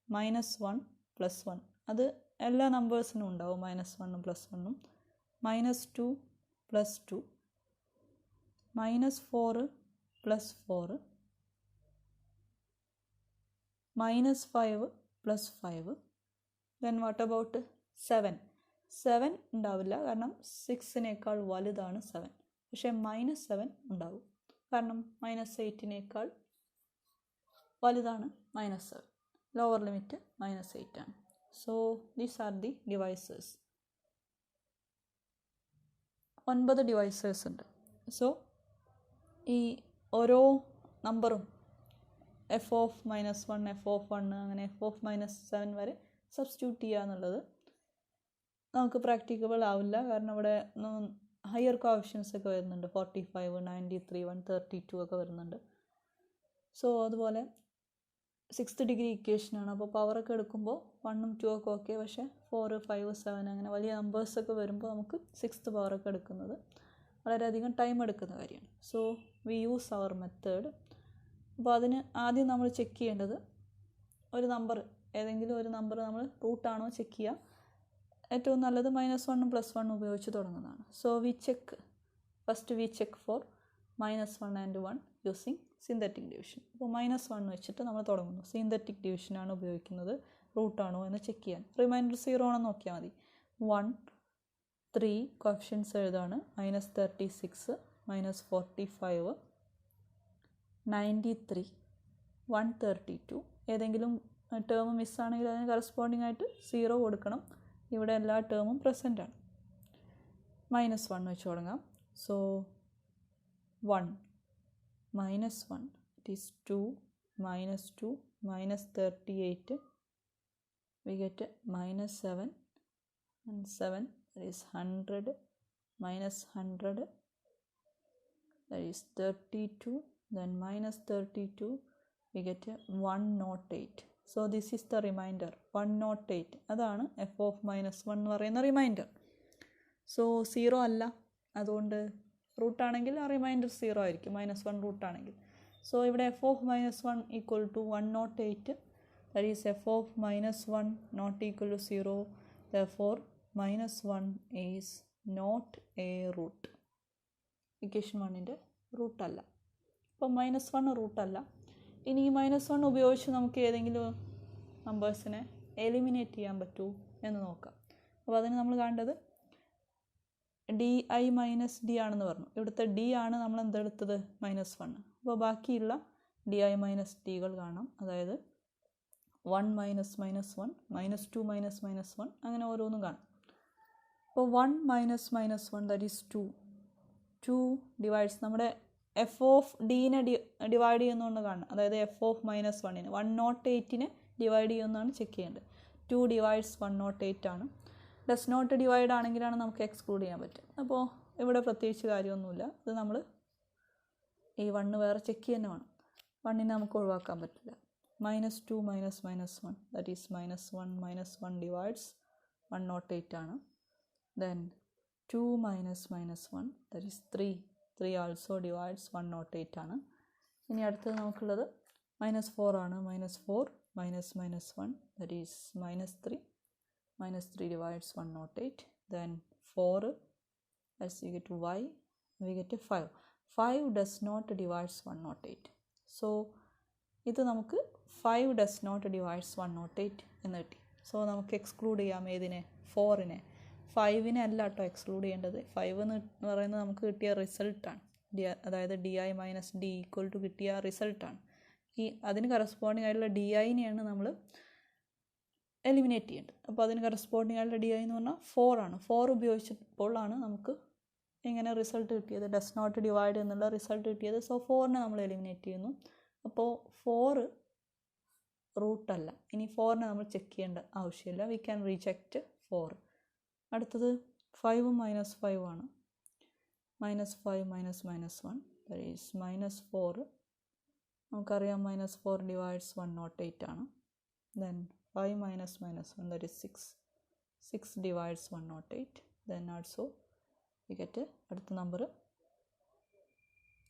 -1 plus 1. അത് എല്ലാ നമ്പേഴ്സിനും ഉണ്ടാവും, -1ഉം +1ഉം. -2 plus 2, -4 plus 4, -5 plus 5. Then what about 7? 7 ഉണ്ടാവില്ല, കാരണം 6നേക്കാൾ വലുതാണ് 7. പക്ഷേ -7 ഉണ്ടാവും, കാരണം -8നേക്കാൾ വലുതാണ് -7. ലോവർ ലിമിറ്റ് -8 ആണ്. So these are the divisors. 9 divisors ഉണ്ട്. സോ ഈ ഓരോ നമ്പറും f of -1, f of 1, അങ്ങനെ f of -7 വരെ സബ്സ്റ്റിറ്റ്യൂട്ട് ചെയ്യുക എന്നുള്ളത് നമുക്ക് പ്രാക്ടിക്കബിൾ ആവില്ല. കാരണം ഇവിടെ ഹയർ കോഎഫിഷ്യൻസ് ഒക്കെ വരുന്നുണ്ട്, 45, 93, 132 ഒക്കെ വരുന്നുണ്ട്. സോ അതുപോലെ 6th ഡിഗ്രി ഇക്വേഷനാണ്. അപ്പോൾ പവറൊക്കെ എടുക്കുമ്പോൾ 1ഉം 2 ഒക്കെ ഓക്കെ, പക്ഷേ 4, 5, 7 അങ്ങനെ വലിയ നമ്പേഴ്സൊക്കെ വരുമ്പോൾ നമുക്ക് 6th പവറൊക്കെ എടുക്കുന്നത് വളരെയധികം ടൈം എടുക്കുന്ന കാര്യമാണ്. So we use our method. അപ്പോൾ അതിന് ആദ്യം നമ്മൾ ചെക്ക് ചെയ്യേണ്ടത് ഒരു നമ്പർ, ഏതെങ്കിലും ഒരു നമ്പർ നമ്മൾ റൂട്ടാണോ ചെക്ക് ചെയ്യുക. ഏറ്റവും നല്ലത് -1ഉം +1 ഉപയോഗിച്ച് തുടങ്ങുന്നതാണ്. So first we check for -1 and 1 using synthetic division. അപ്പോൾ -1 വെച്ചിട്ട് നമ്മൾ തുടങ്ങുന്നു. സിന്തറ്റിക് ഡിവിഷനാണ് ഉപയോഗിക്കുന്നത്, റൂട്ടാണോ എന്ന് ചെക്ക് ചെയ്യാൻ. റിമൈൻഡർ 0 ആണെന്ന് നോക്കിയാൽ മതി. 1, 3 കോഎഫിഷ്യൻസ് എഴുതാണ്. -36, -45, 93, 132. ഏതെങ്കിലും ടേം മിസ്സാണെങ്കിൽ അതിന് കറസ്പോണ്ടിങ് ആയിട്ട് 0 കൊടുക്കണം. ഇവിടെ എല്ലാ ടേമും പ്രസൻ്റ് ആണ്. -1 വെച്ച് തുടങ്ങാം. So 1 -1 it is 2, -2, -38, we get -7 and 7, that is 100, -100, that is 32, then -32, we get 108. So this is the remainder 108. അതാണ് f of -1 എന്ന് പറയുന്ന റിമൈൻഡർ. സോ 0 അല്ല, അതുകൊണ്ട് റൂട്ടാണെങ്കിൽ ആ റിമൈൻഡർ 0 ആയിരിക്കും, -1 റൂട്ടാണെങ്കിൽ. സോ ഇവിടെ f of -1 equal to 108, that is f of -1 not equal to 0, therefore -1 is not a root. Equation 1ൻ്റെ റൂട്ടല്ല. അപ്പോൾ -1 റൂട്ടല്ല. ഇനി ഈ -1 ഉപയോഗിച്ച് നമുക്ക് ഏതെങ്കിലും നമ്പേഴ്സിനെ എലിമിനേറ്റ് ചെയ്യാൻ പറ്റുമോ എന്ന് നോക്കാം. അപ്പോൾ അതിന് നമ്മൾ കാണേണ്ടത് di മൈനസ് ഡി ആണെന്ന് പറഞ്ഞു. ഇവിടുത്തെ ഡി ആണ് നമ്മൾ എന്തെടുത്തത്, -1. അപ്പോൾ ബാക്കിയുള്ള di മൈനസ് ഡികൾ കാണാം. അതായത് 1 -1, -2 -1 അങ്ങനെ ഓരോന്നും കാണാം. അപ്പോൾ 1 -1 ദാറ്റ് ഈസ് 2 ഡിവൈഡ്സ് നമ്മുടെ എഫ് ഓഫ് ഡീനെ ഡിവൈഡ് ചെയ്യുന്നതുകൊണ്ട് കാണണം. അതായത് എഫ് ഓഫ് -1നെ 108നെ ഡിവൈഡ് ചെയ്യുന്നതാണ് ചെക്ക് ചെയ്യേണ്ടത്. 2 ഡിവൈഡ്സ് 108 ആണ്. ഡസ് നോട്ട് ഡിവൈഡ് ആണെങ്കിലാണ് നമുക്ക് എക്സ്ക്ലൂഡ് ചെയ്യാൻ പറ്റും. അപ്പോൾ ഇവിടെ പ്രത്യേകിച്ച് കാര്യമൊന്നുമില്ല. ഇത് നമ്മൾ ഈ 1 വേറെ ചെക്ക് തന്നെ വേണം. 1നെ നമുക്ക് ഒഴിവാക്കാൻ പറ്റില്ല. -2 -1 ദാറ്റ് ഈസ് -1 ഡിവൈഡ്സ് 108 ആണ്. Then 2 -1 that is 3 also divides 108 ആണ്. ഇനി അടുത്തത് നമുക്കുള്ളത് -4 ആണ്. -4 -1 that is -3 divides 108. Then 4, as we get y, we get 5. 5 does not divides 108. So ഇത് നമുക്ക് 5 does not divides 108 എന്ന് കിട്ടി. സോ നമുക്ക് എക്സ്ക്ലൂഡ് ചെയ്യാം ഏതിനെ, 4നെ. 5നെ അല്ല കേട്ടോ എക്സ്ക്ലൂഡ് ചെയ്യേണ്ടത്. 5 എന്ന് പറയുന്നത് നമുക്ക് കിട്ടിയ റിസൾട്ടാണ്. അതായത് di minus D equal to കിട്ടിയ റിസൾട്ടാണ്. അതിന് കറസ്പോണ്ടിങ് ആയിട്ടുള്ള diനെയാണ് നമ്മൾ എലിമിനേറ്റ് ചെയ്യേണ്ടത്. അപ്പോൾ അതിന് കറസ്പോണ്ടിങ് ആയിട്ടുള്ള di എന്ന് പറഞ്ഞാൽ 4 ആണ്. 4 ഉപയോഗിച്ചപ്പോഴാണ് നമുക്ക് ഇങ്ങനെ റിസൾട്ട് കിട്ടിയത്, ഡസ് നോട്ട് ഡിവൈഡ് എന്നുള്ള റിസൾട്ട് കിട്ടിയത്. സോ 4നെ നമ്മൾ എലിമിനേറ്റ് ചെയ്യുന്നു. അപ്പോൾ 4 റൂട്ടല്ല. ഇനി 4നെ നമ്മൾ ചെക്ക് ചെയ്യേണ്ട ആവശ്യമില്ല. V can reject 4. അടുത്തത് 5ഉം -5 ആണ്. -5 -1 ദാറ്റ് ഈസ് -4. നമുക്കറിയാം -4 ഡിവൈഡ്സ് 108 ആണ്. Then 5 -1 that is 6 divides 108. Then also we get അടുത്ത നമ്പർ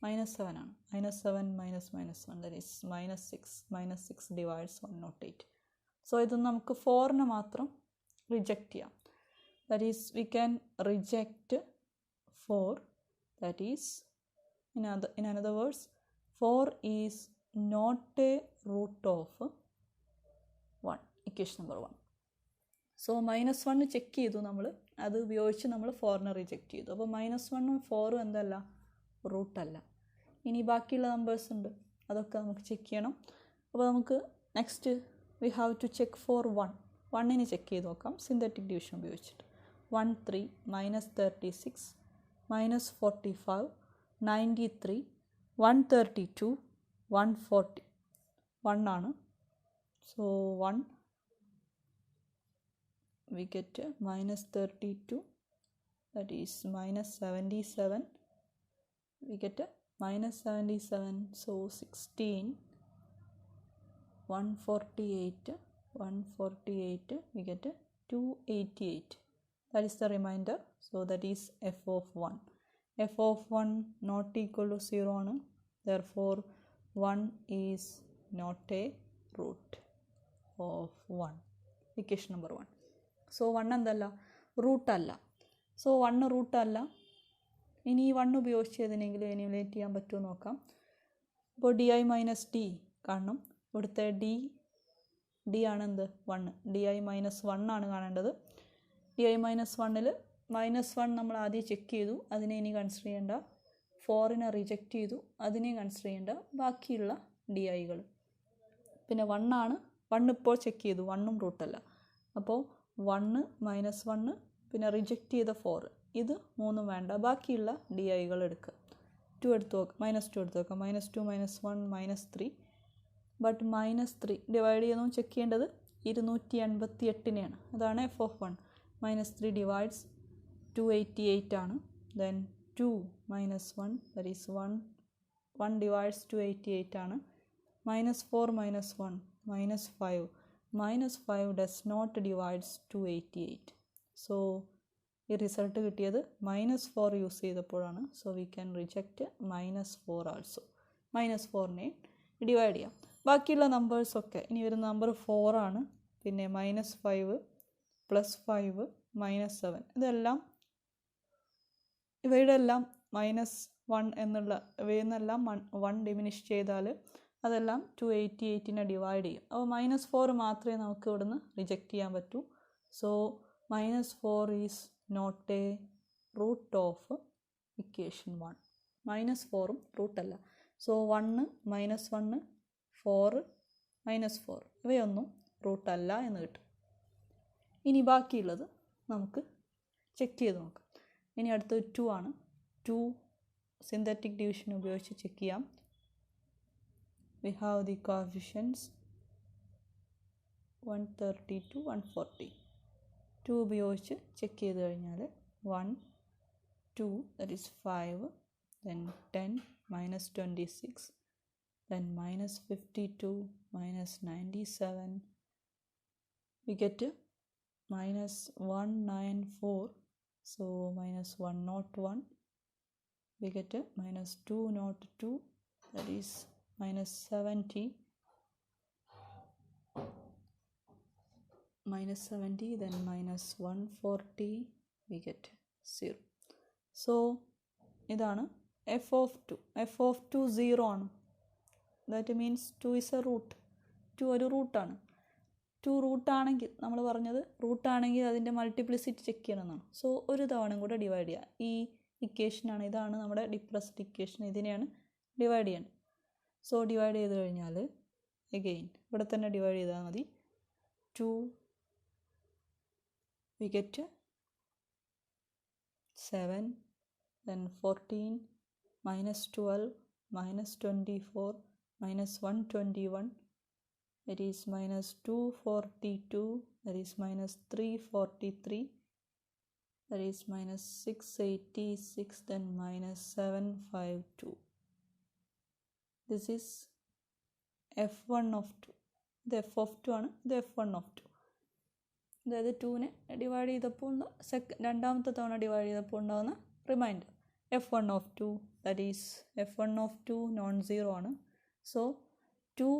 -7 ആണ്. -7 -1 that is -6 divides 108. സോ ഇത് നമുക്ക് 4നെ മാത്രം റിജക്റ്റ് ചെയ്യാം. that is we can reject 4, that is in another words 4 is not a root of 1. Equation number 1. So -1 check ചെയ്തു നമ്മൾ, അത് ഉപയോഗിച്ച് നമ്മൾ 4നെ റിജക്റ്റ് ചെയ്തു. അപ്പോൾ -1ഉം 4ഉം എന്തല്ല, റൂട്ടല്ല. ഇനി ബാക്കിയുള്ള നമ്പേഴ്സ് ഉണ്ട്, അതൊക്കെ നമുക്ക് ചെക്ക് ചെയ്യണം. അപ്പോൾ നമുക്ക് next we have to check for 1നെ ചെക്ക് ചെയ്ത് നോക്കാം സിന്തറ്റിക് ഡിവിഷൻ ഉപയോഗിച്ചിട്ട്. 1 3 -36 -45 93 132 140 1 ആണ്. So 1 we get minus 32, that is minus 77, we get minus 77, so 16, 148, we get 288. That is the remainder, so that is f of 1. f of 1 not equal to 0 therefore 1 is not a root of 1. Equation number 1. So 1 എന്തല്ല root അല്ല. So 1 root അല്ല. ഇനി ഈ 1 ഉപയോഗിച്ച് ഏതിനെങ്കിലും എനിമുലേറ്റ് ചെയ്യാൻ പറ്റുമോ നോക്കാം. അപ്പോൾ ഡി ഐ മൈനസ് ഡി കാണണം. ഇവിടുത്തെ ഡി ആണ് എന്ത് 1. ഡി ഐ മൈനസ് 1 ആണ് കാണേണ്ടത്. ഡി ഐ മൈനസ് 1ൽ -1 നമ്മൾ ആദ്യം ചെക്ക് ചെയ്തു, അതിനെ ഇനി കൺസിഡർ ചെയ്യേണ്ട. 4നെ റിജക്റ്റ് ചെയ്തു, അതിനെ കൺസിഡർ ചെയ്യേണ്ട. ബാക്കിയുള്ള ഡി ഐകൾ പിന്നെ 1 ആണ്. 1 ഇപ്പോൾ ചെക്ക് ചെയ്തു, 1ഉം റൂട്ടല്ല. അപ്പോൾ 1 -1 പിന്നെ റിജക്റ്റ് ചെയ്ത 4, ഇത് 3ഉം വേണ്ട. ബാക്കിയുള്ള ഡി ഐകൾ എടുക്കുക. 2 എടുത്ത് നോക്കാം, -2 എടുത്ത് നോക്കാം. -2 -1 -3. ബട്ട് -3 ഡിവൈഡ് ചെയ്യുന്നതും ചെക്ക് ചെയ്യേണ്ടത് 288നെയാണ്. അതാണ് എഫ് ഓഫ് 1. -3 ഡിവൈഡ്സ് 288 ആണ്. ദെൻ 2 -1 that is 1 divides 288 ആണ്. -4 -1 -5. -5 does not divides 288. So ഈ റിസൾട്ട് കിട്ടിയത് -4 യൂസ് ചെയ്തപ്പോഴാണ്. So we can reject -4 also. -4നെ ഡിവൈഡ് ചെയ്യാം. ബാക്കിയുള്ള നമ്പേഴ്സൊക്കെ ഇനി വരുന്ന നമ്പർ 4 ആണ്. പിന്നെ -5 +5 -7 ഇതെല്ലാം ഇവയുടെ എല്ലാം -1 എന്നുള്ള ഇവയിൽ നിന്നെല്ലാം 1 ഡിമിനിഷ് ചെയ്താൽ അതെല്ലാം 288നെ ഡിവൈഡ് ചെയ്യും. അപ്പോൾ -4 മാത്രമേ നമുക്ക് ഇവിടുന്ന് റിജക്റ്റ് ചെയ്യാൻ പറ്റൂ. So -4 is not a root of equation 1. -4ഉം റൂട്ടല്ല. സോ 1 -1 4 -4 ഇവയൊന്നും റൂട്ടല്ല എന്ന് കിട്ടും. ഇനി ബാക്കിയുള്ളത് നമുക്ക് ചെക്ക് ചെയ്ത് നോക്കാം. ഇനി അടുത്തത് 2 ആണ്. 2 സിന്തറ്റിക് ഡിവിഷൻ ഉപയോഗിച്ച് ചെക്ക് ചെയ്യാം. We have the coefficients 132 140. 2 ഉപയോഗിച്ച് ചെക്ക് ചെയ്ത് കഴിഞ്ഞാൽ 1 2 that is 5, then 10 -26, then -52 -97, we get -194, so -101, we get -202, that is -70, then -140, we get 0. So ഇതാണ് f of 2. f of 2 0 ആണ്. That means 2 is a root. 2 ഒരു റൂട്ടാണ്. 2 റൂട്ടാണെങ്കിൽ നമ്മൾ പറഞ്ഞത് റൂട്ടാണെങ്കിൽ അതിൻ്റെ മൾട്ടിപ്ലിസിറ്റി ചെക്ക് ചെയ്യണമെന്നാണ്. സോ ഒരു തവണ കൂടെ ഡിവൈഡ് ചെയ്യുക. ഈ ഇക്വേഷനാണ്, ഇതാണ് നമ്മുടെ ഡിപ്രസ്ഡ് ഇക്വേഷൻ. ഇതിനെയാണ് ഡിവൈഡ് ചെയ്യേണ്ടത്. സോ ഡിവൈഡ് ചെയ്ത് കഴിഞ്ഞാൽ എഗെയിൻ ഇവിടെ തന്നെ ഡിവൈഡ് ചെയ്താൽ മതി. 2 we get 7, then 14, -12, -24, -121, that is -242, that is -343, that is -686, then -752. This is f1 of 2. ഇത് f of 2 ആണ്, ഇത് f1 of 2. അതായത് 2നെ ഡിവൈഡ് ചെയ്തപ്പോൾ രണ്ടാമത്തെ തവണ ഡിവൈഡ് ചെയ്തപ്പോൾ ഉണ്ടാകുന്ന remainder f1 of 2, that is f1 of 2 non zero ആണ്. സോ 2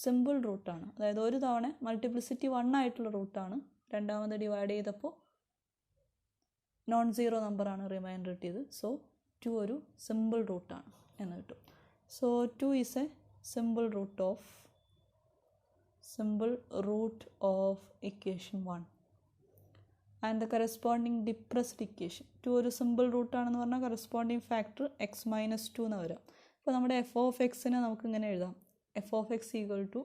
സിമ്പിൾ റൂട്ടാണ്. അതായത് ഒരു തവണ മൾട്ടിപ്ലിസിറ്റി 1 ആയിട്ടുള്ള റൂട്ടാണ്. രണ്ടാമത് ഡിവൈഡ് ചെയ്തപ്പോൾ നോൺ സീറോ നമ്പറാണ് റിമൈൻഡർ കിട്ടിയത്. സോ 2 ഒരു സിമ്പിൾ റൂട്ടാണ് എന്ന് കിട്ടും. So 2 is A simple root of equation 1 and the corresponding depressed equation. 2 ഒരു സിമ്പിൾ റൂട്ടാണെന്ന് പറഞ്ഞാൽ കറസ്പോണ്ടിങ് ഫാക്ടർ x - 2 എന്ന് വരാം. അപ്പോൾ നമ്മുടെ f of xനെ നമുക്ക് ഇങ്ങനെ എഴുതാം. f of x equal to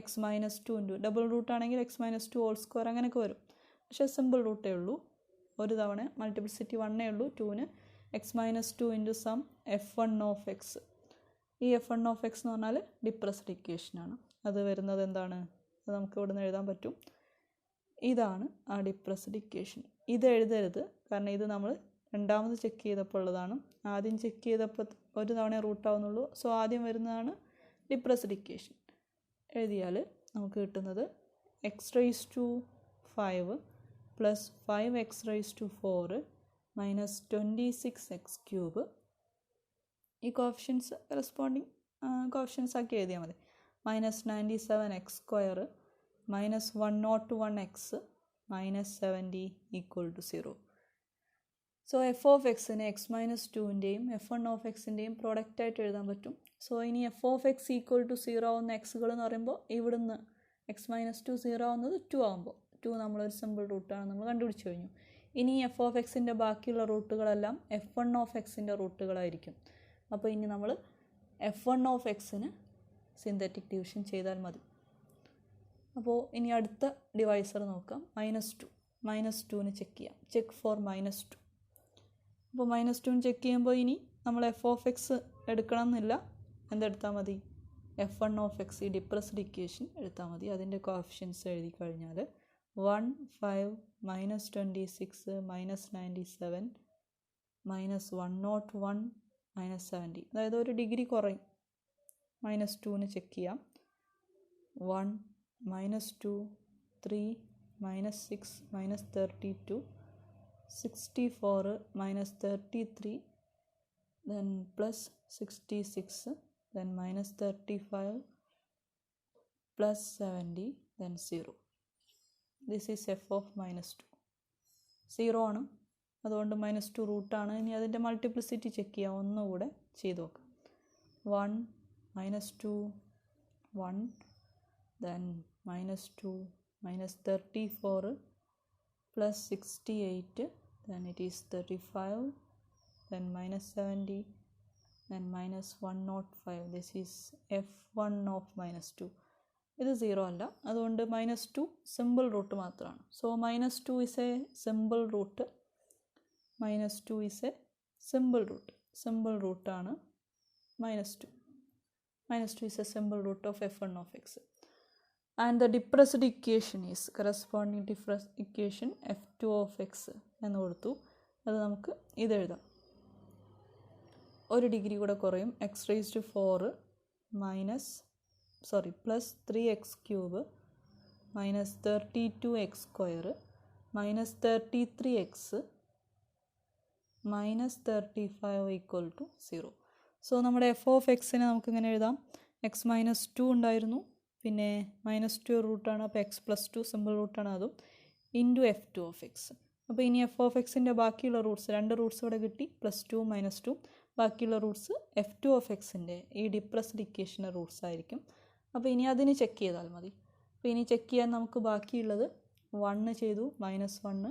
x - 2 into double റൂട്ടാണെങ്കിൽ x - 2 ഹോൾ സ്ക്വയർ അങ്ങനെയൊക്കെ വരും. പക്ഷേ സിമ്പിൾ റൂട്ടേ ഉള്ളൂ. ഒരു തവണ മൾട്ടിപ്ലിസിറ്റി 1 ഉള്ളൂ. 2ന് x - 2 into some f1 of x. ഈ f1 of x എന്ന് പറഞ്ഞാൽ ഡിപ്രസ്ഡ് ഇക്വേഷനാണ്. അത് വരുന്നത് എന്താണ്? അത് നമുക്ക് ഇവിടെ നിന്ന് എഴുതാൻ പറ്റും. ഇതാണ് ആ ഡിപ്രസ്ഡ് ഇക്വേഷൻ. ഇത് എഴുതരുത്, കാരണം ഇത് നമ്മൾ രണ്ടാമത് ചെക്ക് ചെയ്തപ്പോൾ ഉള്ളതാണ്. ആദ്യം ചെക്ക് ചെയ്തപ്പോൾ ഒരു തവണ റൂട്ട് ആവുന്നുള്ളൂ. സോ ആദ്യം വരുന്നതാണ് ഡിപ്രസ്ഡ് ഇക്വേഷൻ. എഴുതിയാൽ നമുക്ക് കിട്ടുന്നത് x raise to 5 plus 5x raise to 4 minus 26x cube. ഈ കോഫിഷ്യൻസ് കറസ്പോണ്ടിങ് കോഫിഷ്യൻസ് ആക്കി എഴുതിയാൽ മതി. Minus 97x square minus 101x minus 70 equal to 0. So F of എക്സിന് എക്സ് മൈനസ് 2ൻ്റെയും f1 ഓഫ് എക്സിൻ്റെയും പ്രോഡക്റ്റായിട്ട് എഴുതാൻ പറ്റും. സോ ഇനി F of x equal to 0 ആവുന്ന എക്സുകൾ എന്ന് പറയുമ്പോൾ ഇവിടുന്ന് എക്സ് മൈനസ് 2 0 ആവുന്നത് 2 ആകുമ്പോൾ 2 നമ്മളൊരു സിമ്പിൾ റൂട്ടാണ് നമ്മൾ കണ്ടുപിടിച്ച് കഴിഞ്ഞു. ഇനി എഫ് ഓഫ് എക്സിൻ്റെ ബാക്കിയുള്ള റൂട്ടുകളെല്ലാം f1 ഓഫ് എക്സിൻ്റെ റൂട്ടുകളായിരിക്കും. അപ്പോൾ ഇനി നമ്മൾ f1 ഓഫ് എക്സിന് സിന്തറ്റിക് ഡിവിഷൻ ചെയ്താൽ മതി. അപ്പോൾ ഇനി അടുത്ത ഡിവൈസർ നോക്കാം. മൈനസ് 2ന് ചെക്ക് ചെയ്യാം. Check for -2. അപ്പോൾ -2ന് ചെക്ക് ചെയ്യുമ്പോൾ ഇനി നമ്മൾ എഫ് ഓഫ് എക്സ് എടുക്കണം എന്നില്ല. എന്തെടുത്താൽ മതി? f1 ഓഫ് എക്സ്, ഈ ഡിപ്രസ്ഡ് ഇക്വേഷൻ എടുത്താൽ മതി. അതിൻ്റെ കോഫിഷ്യൻസ് എഴുതി കഴിഞ്ഞാൽ 1 5 മൈനസ് 26 മൈനസ് 97 മൈനസ് 101 മൈനസ് 70, അതായത് ഒരു ഡിഗ്രി കുറയും. -2ന് ചെക്ക് ചെയ്യാം. 1 -2 3 -6 -32 64 -33 then plus 66 then -35 plus 70 then 0. This is f of -2. 0 ആണ്, അതുകൊണ്ട് -2 റൂട്ടാണ്. ഇനി അതിൻ്റെ മൾട്ടിപ്ലിസിറ്റി ചെക്ക് ചെയ്യാം. ഒന്നുകൂടെ ചെയ്ത് നോക്കാം. 1 -2 1 then -2 -34 plus 68 then it is 35 then -70 then -105. This is f1 of -2. ഇത് 0 അല്ല, അതുകൊണ്ട് -2 സിമ്പിൾ റൂട്ട് മാത്രമാണ്. സോ -2 is a simple root. -2 is a simple root. Simple റൂട്ടാണ് -2. -2 is a simple root of f1 of x. And the depressed equation is corresponding depressed equation f2 of x എന്ന് കൊടുത്തു. അത് നമുക്ക് ഇതെഴുതാം. ഒരു ഡിഗ്രി കൂടെ കുറയും. x raised to 4 plus 3x cube minus 32x square minus 33x minus 35 equal to 0. So നമ്മുടെ F of എക്സിനെ നമുക്ക് ഇങ്ങനെ എഴുതാം. എക്സ് -2 ഉണ്ടായിരുന്നു, പിന്നെ -2 റൂട്ടാണ്, അപ്പോൾ x + 2 സിമ്പിൾ റൂട്ടാണ്, അതും ഇൻറ്റു f2 ഓഫ് എക്സ്. അപ്പോൾ ഇനി എഫ് ഓഫ് എക്സിൻ്റെ ബാക്കിയുള്ള റൂട്ട്സ്, 2 റൂട്ട്സ് ഇവിടെ കിട്ടി, +2 -2. ബാക്കിയുള്ള റൂട്ട്സ് f2 ഓഫ് എക്സിൻ്റെ ഈ ഡിപ്രസ്ഡ് ഇക്വേഷൻ്റെ റൂട്ട്സ് ആയിരിക്കും. അപ്പോൾ ഇനി അതിന് ചെക്ക് ചെയ്താൽ മതി. അപ്പോൾ ഇനി ചെക്ക് ചെയ്യാൻ നമുക്ക് ബാക്കിയുള്ളത് 1 ചെയ്തു, -1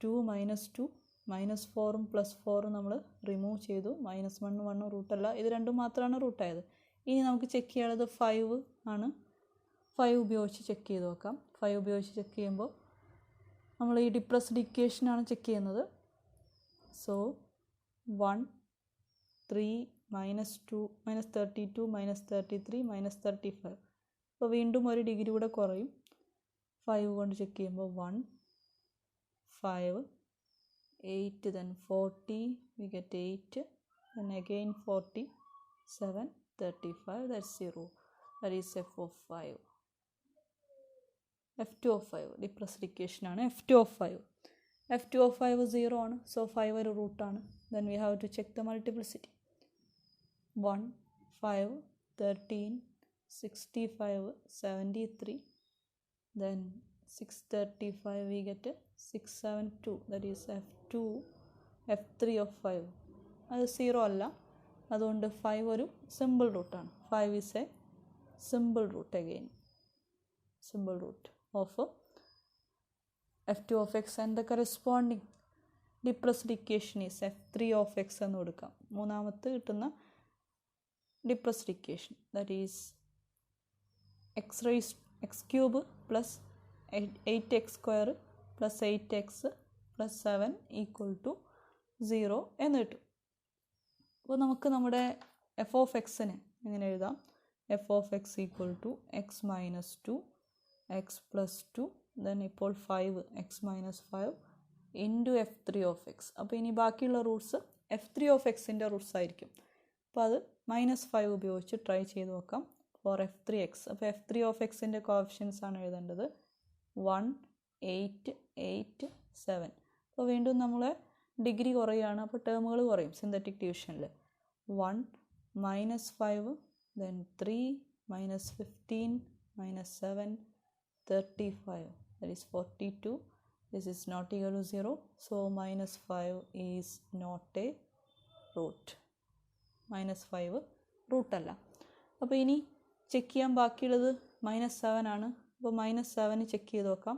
2 -2 -4ഉം +4ഉം നമ്മൾ റിമൂവ് ചെയ്തു. -1 1 റൂട്ടല്ല, ഇത് രണ്ടും മാത്രമാണ് റൂട്ടായത്. ഇനി നമുക്ക് ചെക്ക് ചെയ്യാനുള്ളത് 5 ആണ്. 5 ഉപയോഗിച്ച് ചെക്ക് ചെയ്ത് നോക്കാം. 5 ഉപയോഗിച്ച് ചെക്ക് ചെയ്യുമ്പോൾ നമ്മൾ ഈ ഡിപ്രസ്ഡ് ഇക്വേഷനാണ് ചെക്ക് ചെയ്യുന്നത്. സോ 1 3 -2 -32 -33 -35. അപ്പോൾ വീണ്ടും ഒരു ഡിഗ്രി കൂടെ കുറയും. 5 കൊണ്ട് ചെക്ക് ചെയ്യുമ്പോൾ 1 5 8 then 40 we get 8 then again 40 7 35 that's 0. That is f of 5. f2 of 5 depressed equation ആണ്. f2 of 5 0 ആണ്. സോ 5 ഒരു റൂട്ടാണ്. then we have to check the multiplicity. 1 5 13 65 73 then 635 we get 672. that is f3 of 5. അത് 0 അല്ല, അതുകൊണ്ട് 5 ഒരു simple റൂട്ടാണ്. 5 is a simple root again, simple root of f2 of x and the corresponding depressed equation is f3 of x എന്ന് കൊടുക്കാം. മൂന്നാമത്തെ കിട്ടുന്ന depressed equation, that is x cube plus 8x square plus 8x plus 7 equal to 0 എന്ന് കിട്ടും. അപ്പോൾ നമുക്ക് നമ്മുടെ F of എക്സിനെ എങ്ങനെ എഴുതാം? F of x equal to x - 2 x + 2 then ഇപ്പോൾ 5 x minus 5 into f3 of x. അപ്പോൾ ഇനി ബാക്കിയുള്ള റൂട്ട്സ് f3 of xൻ്റെ റൂട്ട്സ് ആയിരിക്കും. അപ്പോൾ അത് -5 ഉപയോഗിച്ച് ട്രൈ ചെയ്ത് നോക്കാം ഫോർ f3x. അപ്പോൾ f3 of xൻ്റെ കോഫിഷ്യൻസ് ആണ് എഴുതേണ്ടത് 1, 8, 8, 7. അപ്പോൾ വീണ്ടും നമ്മൾ ഡിഗ്രി കുറയുകയാണ്, അപ്പോൾ ടേമുകൾ കുറയും സിന്തറ്റിക് ഡിവിഷനിൽ. 1 -5 then 3 -15 -7 35, that is 42. This is not equal to 0, so -5 is not a root. -5 root അല്ല. അപ്പോൾ ഇനി ചെക്ക് ചെയ്യാൻ ബാക്കിയുള്ളത് -7 ആണ്. അപ്പോൾ -7 ചെക്ക് ചെയ്ത് നോക്കാം.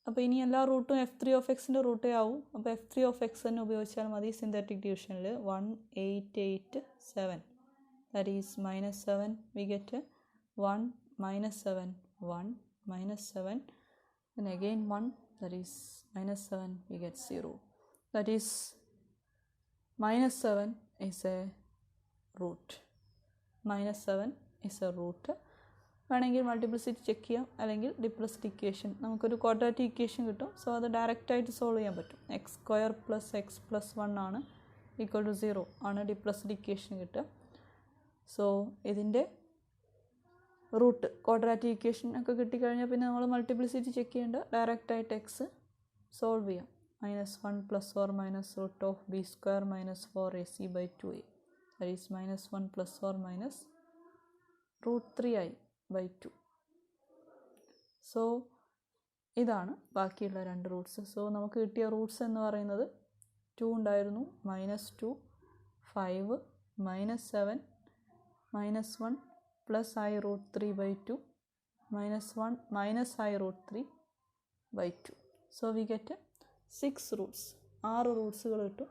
അപ്പോൾ ഇനി എല്ലാ റൂട്ടും f3 of xൻ്റെ റൂട്ടേ ആവും. അപ്പോൾ f3 of x തന്നെ ഉപയോഗിച്ചാൽ മതി സിന്തറ്റിക് ഡിവിഷനിൽ. 1, 8, 8, 7, that is -7. we get 1 -7 1 -7, and again 1, that is -7, we get 0. That is -7 is a root. -7 is a root. വേണമെങ്കിൽ മൾട്ടിപ്ലിസിറ്റി ചെക്ക് ചെയ്യാം, അല്ലെങ്കിൽ ഡിപ്രസ്ഡ് ഇക്വേഷൻ, നമുക്കൊരു ക്വാഡ്രാറ്റിക് ഇക്വേഷൻ കിട്ടും. സോ അത് ഡയറക്റ്റായിട്ട് സോൾവ് ചെയ്യാൻ പറ്റും. x² + x + 1 ആണ് ഈക്വൽ ടു 0 ആണ് ഡിപ്രസ്ഡ് ഇക്വേഷൻ കിട്ടുക. സോ ഇതിൻ്റെ റൂട്ട് ക്വാഡ്രാറ്റിക് ഇക്വേഷൻ ഒക്കെ കിട്ടിക്കഴിഞ്ഞാൽ പിന്നെ നമ്മൾ മൾട്ടിപ്ലിസിറ്റി ചെക്ക് ചെയ്യേണ്ട, ഡയറക്റ്റായിട്ട് എക്സ് സോൾവ് ചെയ്യാം. -1 ± √of b² - 4ac/2a, that is -1 ± √3i/2. So ഇതാണ് ബാക്കിയുള്ള രണ്ട് റൂട്ട്സ്. സോ നമുക്ക് കിട്ടിയ റൂട്ട്സ് എന്ന് പറയുന്നത് 2 ഉണ്ടായിരുന്നു, -2, 5, -7, -1 + i√3/2, -1 - i√3/2. So we get 6 Roots. 6 റൂട്ട്സുകൾ കിട്ടും.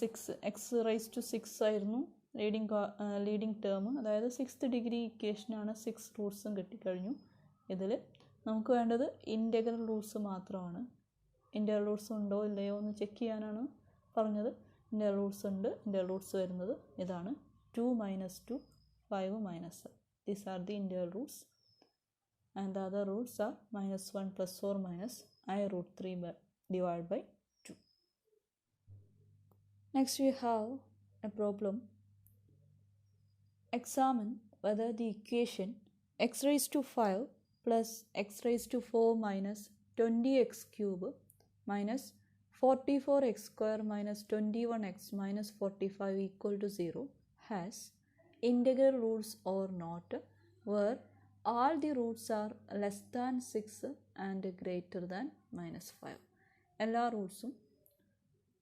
6 x⁻6 ആയിരുന്നു ലീഡിങ് ടേം, അതായത് 6th ഡിഗ്രി ഇക്വേഷനാണ്. 6 റൂട്ട്സും കിട്ടിക്കഴിഞ്ഞു. ഇതിൽ നമുക്ക് വേണ്ടത് ഇൻ്റഗ്രൽ റൂട്ട്സ് മാത്രമാണ്. ഇൻ്റഗ്രൽ റൂട്ട്സ് ഉണ്ടോ ഇല്ലയോ എന്ന് ചെക്ക് ചെയ്യാനാണ് പറഞ്ഞത്. ഇൻ്റഗ്രൽ റൂട്ട്സ് ഉണ്ട്. ഇൻ്റഗ്രൽ റൂട്ട്സ് വരുന്നത് ഇതാണ് 2 - 2, 5 - 7. These are the integral roots, and the other roots are -1 + 4 - i√3/2. Next we have a problem. Examine whether the equation x⁵5 + x⁴ - 20x³ - 44x² - 21x - 45 = 0 has integral roots or not, where all the roots are less than 6 and greater than -5. എല്ലാ റൂട്ട്സും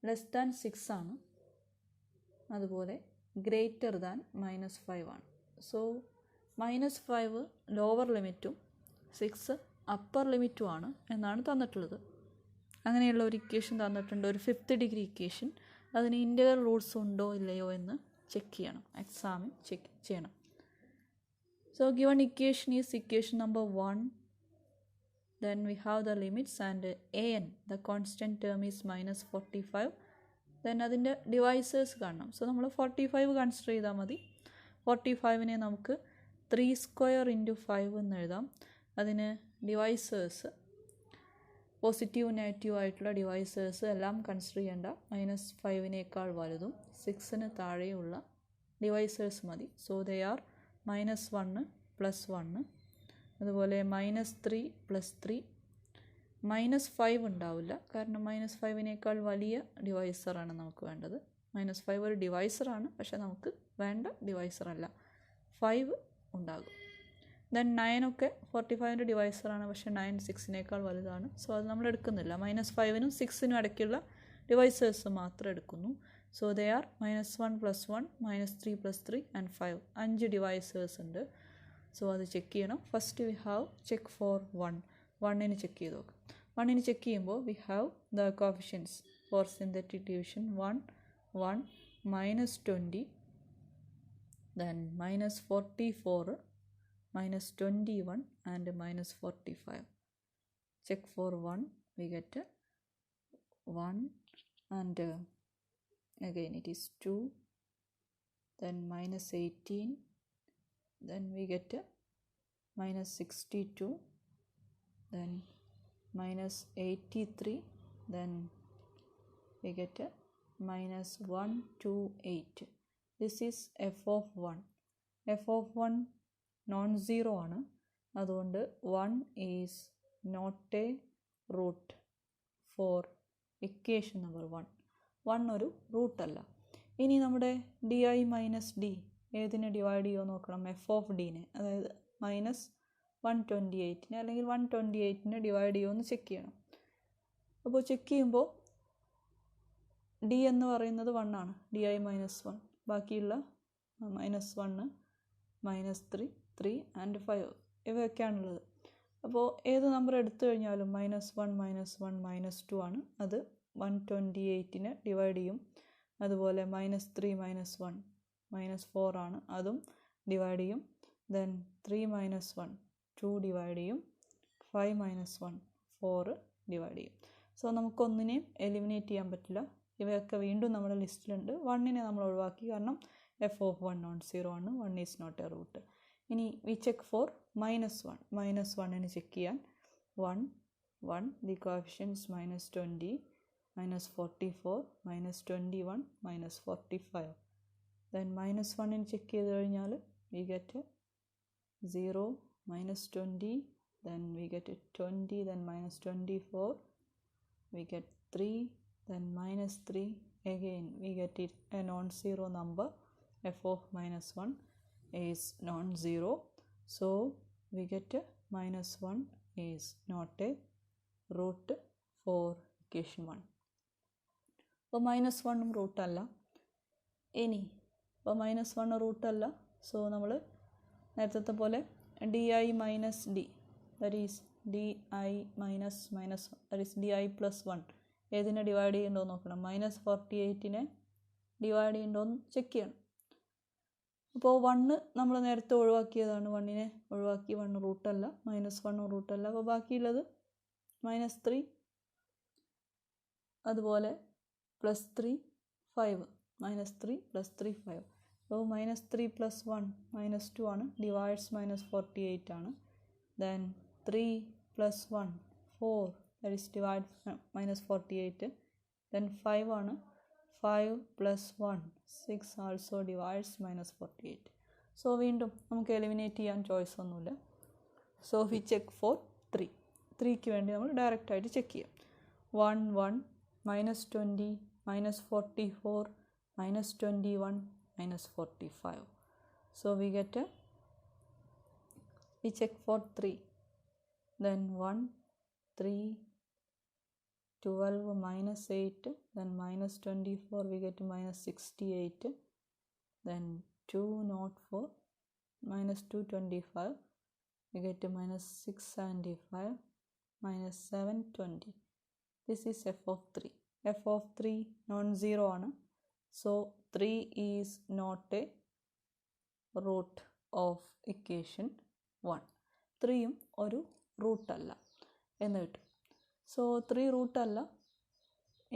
less than 6 ആണ്, അതുപോലെ greater than -5 ആണ്. So -5 lower ലിമിറ്റും 6 upper ലിമിറ്റും ആണ് എന്നാണ് തന്നിട്ടുള്ളത്. അങ്ങനെയുള്ള ഒരു ഇക്വേഷൻ തന്നിട്ടുണ്ട്, ഒരു 5th ഡിഗ്രി ഇക്വേഷൻ. അതിന് ഇൻ്റഗ്രൽ റൂട്ട്സ് ഉണ്ടോ ഇല്ലയോ എന്ന് ചെക്ക് ചെയ്യണം, എക്സാമിൻ ചെക്ക് ചെയ്യണം. So given equation is equation number 1. Then we have the limits, and an, the constant term, is -45. Then അതിൻ്റെ ഡിവൈസേഴ്സ് കാണണം. സോ നമ്മൾ 45 കൺസിഡർ ചെയ്താൽ മതി. 45നെ നമുക്ക് 3² × 5 എന്ന് എഴുതാം. അതിന് ഡിവൈസേഴ്സ് പോസിറ്റീവ് നെഗറ്റീവ് ആയിട്ടുള്ള ഡിവൈസേഴ്സ് എല്ലാം കൺസിഡർ ചെയ്യേണ്ട. -5നേക്കാൾ വലുതും 6ന് താഴെയുള്ള ഡിവൈസേഴ്സ് മതി. സോ ദേ ആർ -1 + 1, അതുപോലെ -3 + 3. -5 ഉണ്ടാവില്ല, കാരണം -5നേക്കാൾ വലിയ ഡിവൈസറാണ് നമുക്ക് വേണ്ടത്. -5 ഒരു ഡിവൈസറാണ്, പക്ഷേ നമുക്ക് വേണ്ട ഡിവൈസറല്ല. 5 ഉണ്ടാകും. ദെൻ 9 ഒക്കെ 45ൻ്റെ ഡിവൈസറാണ്, പക്ഷേ 9 6നേക്കാൾ വലുതാണ്. സോ അത് നമ്മൾ എടുക്കുന്നില്ല. -5നും 6നും ഇടയ്ക്കുള്ള ഡിവൈസേഴ്സ് മാത്രം എടുക്കുന്നു. So they are -1 + 1, -3 + 3 and 5. 5 divisors ഉണ്ട്. സോ അത് ചെക്ക് ചെയ്യണം. First we have check for 1. 1ന് ചെക്ക് ചെയ്ത് നോക്കാം. 1ന് ചെക്ക് ചെയ്യുമ്പോൾ we have the coefficients for synthetic division 1, 1, -20, then -44, -21 and -45. Check for 1, we get 1, and again it is 2, then -18, then we get minus 62, then minus 83, then we get a minus 128. This is f of 1. f of 1 non-zero ആണ്, അതുകൊണ്ട് 1 is not a root for equation number 1. 1 ഒരു root അല്ല. ഇനി നമ്മുടെ D i minus D ഏതിനെ divide ചെയ്യുമോ നോക്കണം. F of ഡിനെ, അതായത് മൈനസ് 128 അല്ലെങ്കിൽ 128 ഡിവൈഡ് ചെയ്യുമോ ചെക്ക് ചെയ്യണം. അപ്പോൾ ചെക്ക് ചെയ്യുമ്പോൾ ഡി എന്ന് പറയുന്നത് 1 ആണ്, ഡി ഐ മൈനസ് 1. ബാക്കിയുള്ള മൈനസ് 1, മൈനസ് 3, 3 ആൻഡ് 5 ഇവയൊക്കെയാണുള്ളത്. അപ്പോൾ ഏത് നമ്പർ എടുത്തു കഴിഞ്ഞാലും മൈനസ് 1, മൈനസ് 1, മൈനസ് 2 ആണ്, അത് 128 ഡിവൈഡ് ചെയ്യും. അതുപോലെ മൈനസ് 3, മൈനസ് 1, മൈനസ് 4 ആണ്, അതും ഡിവൈഡ് ചെയ്യും. ദെൻ 3 മൈനസ് 1, 2 ഡിവൈഡ് ചെയ്യും. 5 മൈനസ് 1, 4 ഡിവൈഡ് ചെയ്യും. സോ നമുക്കൊന്നിനെയും എലിമിനേറ്റ് ചെയ്യാൻ പറ്റില്ല. ഇവയൊക്കെ വീണ്ടും നമ്മുടെ ലിസ്റ്റിലുണ്ട്. 1നെ നമ്മൾ ഒഴിവാക്കി, കാരണം എഫ് ഓഫ് 1 നോൺ സീറോ ആണ്, 1 ഈസ് നോട്ട് എ റൂട്ട്. ഇനി we check for minus 1. Minus 1ന് ചെക്ക് ചെയ്യാൻ 1, 1, the coefficients minus 20, minus 44, minus 21, minus 45. Then minus 1ന് ചെക്ക് ചെയ്ത് കഴിഞ്ഞാൽ we get 0, minus 20, then we get 20, then minus 24, we get 3, then minus 3, again we get it a non-zero number. f of minus 1 is non-zero, so we get minus 1 is not a root for equation 1. അപ്പോൾ minus 1 root അല്ല. ഇനി അപ്പോൾ minus 1 root അല്ല, so നമ്മൾ നേരത്തെ പോലെ D i minus D, that is D i minus minus, that is D I plus 1 ഏതിനെ divide ചെയ്യണ്ടോ നോക്കണം. മൈനസ് 48നെ ഡിവൈഡ് ചെയ്യണ്ടോ എന്ന് ചെക്ക് ചെയ്യണം. അപ്പോൾ 1 നമ്മൾ നേരത്തെ ഒഴിവാക്കിയതാണ്, 1നെ ഒഴിവാക്കി. 1 റൂട്ടല്ല, മൈനസ് 1 റൂട്ടല്ല. അപ്പോൾ ബാക്കിയുള്ളത് മൈനസ് 3, അതുപോലെ പ്ലസ് 3, 5, മൈനസ് 3 പ്ലസ് 3, 5. അപ്പോൾ മൈനസ് 3 പ്ലസ് 1 മൈനസ് 2 ആണ്, ഡിവൈഡ്സ് മൈനസ് 48 ആണ്. Then 3 plus 1 4, that is divide minus 48. Then 5 ആണ്, 5 plus 1 6 also divides minus 48. So വീണ്ടും നമുക്ക് എലിമിനേറ്റ് ചെയ്യാൻ ചോയ്സ് ഒന്നുമില്ല. So we check for 3. 3ക്ക് വേണ്ടി നമ്മൾ ഡയറക്റ്റായിട്ട് ചെക്ക് ചെയ്യാം. 1, 1, minus 20, minus 44, minus 21, minus 45. So we get we check for 3. Then 1, 3, 12, minus 8. Then minus 24, we get minus 68. Then 2, not 4. Minus 2, 25. We get minus 6, 75. Minus 7, 20. This is f of 3. f of 3 non-zero ആണ്. So 3 is not a root of equation 1. 3യും ഒരു റൂട്ടല്ല എന്ന് കിട്ടും. So 3 റൂട്ടല്ല.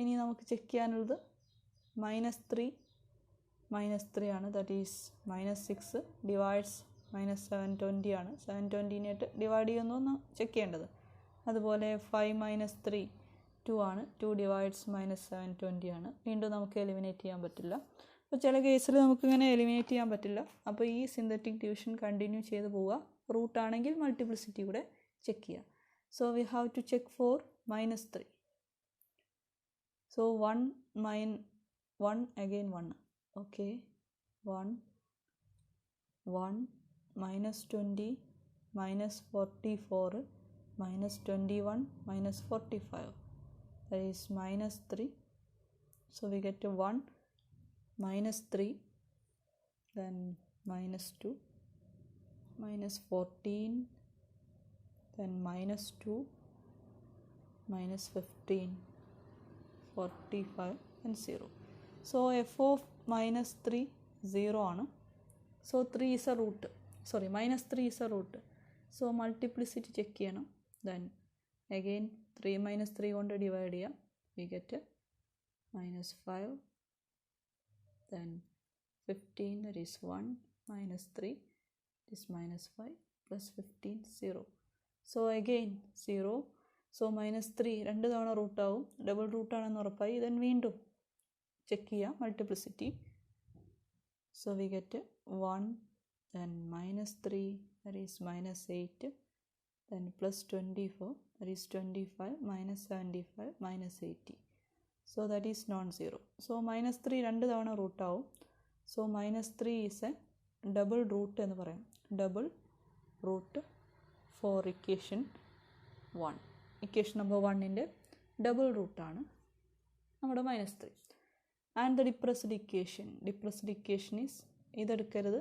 ഇനി നമുക്ക് check ചെയ്യാനുള്ളത് minus 3 ആണ്, that is minus 6 divides minus 720 ആണ്. 720 divide ചെയ്യുമെന്നൊന്ന് check ചെയ്യേണ്ടത്. അതുപോലെ 5 മൈനസ് 3 2 ആണ്, 2 ഡിവൈഡ്സ് മൈനസ് 720 ആണ്. വീണ്ടും നമുക്ക് എലിമിനേറ്റ് ചെയ്യാൻ പറ്റില്ല. അപ്പോൾ ചില കേസിൽ നമുക്കിങ്ങനെ എലിമിനേറ്റ് ചെയ്യാൻ പറ്റില്ല. അപ്പോൾ ഈ സിന്തറ്റിക് ഡിവിഷൻ കണ്ടിന്യൂ ചെയ്ത് പോവുക. റൂട്ടാണെങ്കിൽ മൾട്ടിപ്ലിസിറ്റി കൂടെ ചെക്ക് ചെയ്യുക. So we have to check for minus 3. So 1 again 1. Okay, 1, 1, minus 20, minus 44, minus 21, minus 45. That is minus 3. So we get to 1, minus 3, then minus 2, minus 14, then minus 2, minus 15, 45 and 0. So f of minus 3 0 ആണ്. So 3 is a root. Sorry, minus 3 is a root. So multiplicity check ചെയ്യണം. Then again 3 minus 3 കൊണ്ട് divide ചെയ്യാം. We get minus 5, then 15, that is 1, minus 3, this minus 5, plus 15 0. So again 0. So minus 3 രണ്ട് തവണ root ആവും, double റൂട്ടാണെന്ന് ഉറപ്പായി. then വീണ്ടും check ചെയ്യാം multiplicity. So we get 1, then minus 3, that is minus 8, then plus 24, that is 25, minus 75, minus 80. So that is non-zero. So minus 3 രണ്ട് തവണ root ആവും. So minus 3 is a double root എന്ന് പറയാം. Double root for equation 1. Equation number 1ൻ്റെ double റൂട്ടാണ് നമ്മുടെ minus 3. And the depressed equation is, ഇതെടുക്കരുത്,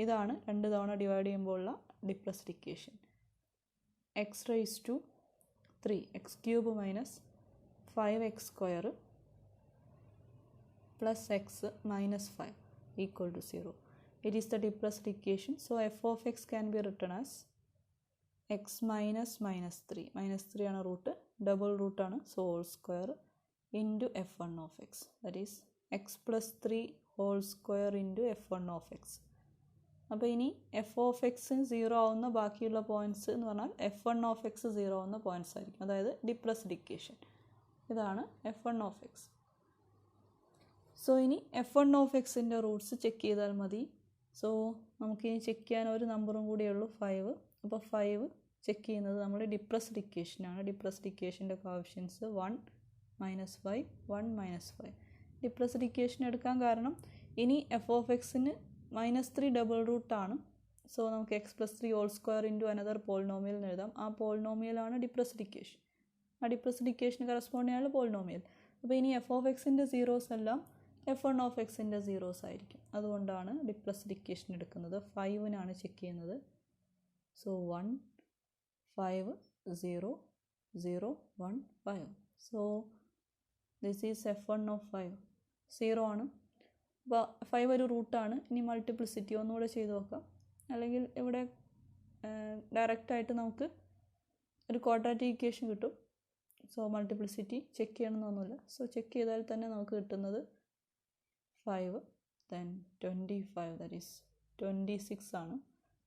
ഇതാണ് രണ്ട് തവണ ഡിവൈഡ് ചെയ്യുമ്പോൾ ഉള്ള depressed equation. X raise to 3 x cube minus 5x square plus x minus 5 equal to 0. It is the depressed equation. So f of x can be written as x minus minus 3. Minus 3 ആണ് root, double റൂട്ടാണ്, so whole square into f1 of x. That is x plus 3 whole square into f1 of x. അപ്പോൾ ഇനി F of X 0 ആവുന്ന ബാക്കിയുള്ള points എന്ന് പറഞ്ഞാൽ f1 of x 0 ആവുന്ന points ആയിരിക്കും. അതായത് ഡിപ്രസ്ഡ് ഇക്വേഷൻ ഇതാണ് f1 of x. സോ ഇനി f1 of xൻ്റെ റൂട്ട്സ് ചെക്ക് ചെയ്താൽ മതി. സോ നമുക്കിനി ചെക്ക് ചെയ്യാൻ ഒരു നമ്പറും കൂടിയേ ഉള്ളൂ, 5. അപ്പോൾ 5 ചെക്ക് ചെയ്യുന്നത് നമ്മൾ ഡിപ്രസ്ഡ് ഇക്വേഷനാണ്. ഡിപ്രസ്ഡ് ഇക്വേഷൻ്റെ coefficients 1 minus 5 1 minus 5. Depressed equation എടുക്കാൻ കാരണം ഇനി എഫ് ഓഫ് എക്സിന് -3 ഡബിൾ റൂട്ടാണ്. സോ നമുക്ക് x plus 3 whole square into another polynomial എന്ന് എഴുതാം. ആ പോളിനോമിയലാണ് ഡിപ്രസ്ഡ് ഇക്വേഷൻ. ആ ഡിപ്രസ്ഡ് ഇക്വേഷന് കറസ്പോണ്ടിയാണ് പോളിനോമിയൽ. അപ്പോൾ ഇനി എഫ് ഓഫ് എക്സിൻ്റെ സീറോസ് എല്ലാം f1 of xൻ്റെ സീറോസ് ആയിരിക്കും. അതുകൊണ്ടാണ് ഡിപ്രസ്ഡ് ഇക്വേഷൻ എടുക്കുന്നത്. 5നാണ് ചെക്ക് ചെയ്യുന്നത്. So 1 5 0 0 1 5. So this is f1 of 5 0 ആണ്. അപ്പോൾ 5 ഒരു റൂട്ടാണ്. ഇനി മൾട്ടിപ്ലിസിറ്റി ഒന്നുകൂടെ ചെയ്ത് നോക്കാം, അല്ലെങ്കിൽ ഇവിടെ ഡയറക്റ്റായിട്ട് നമുക്ക് ഒരു ക്വാഡ്രാറ്റിക് ഇക്വേഷൻ കിട്ടും. സോ മൾട്ടിപ്ലിസിറ്റി ചെക്ക് ചെയ്യണമെന്നൊന്നുമില്ല. സോ ചെക്ക് ചെയ്താൽ തന്നെ നമുക്ക് കിട്ടുന്നത് 5 then 25, that is 26 ആണ്.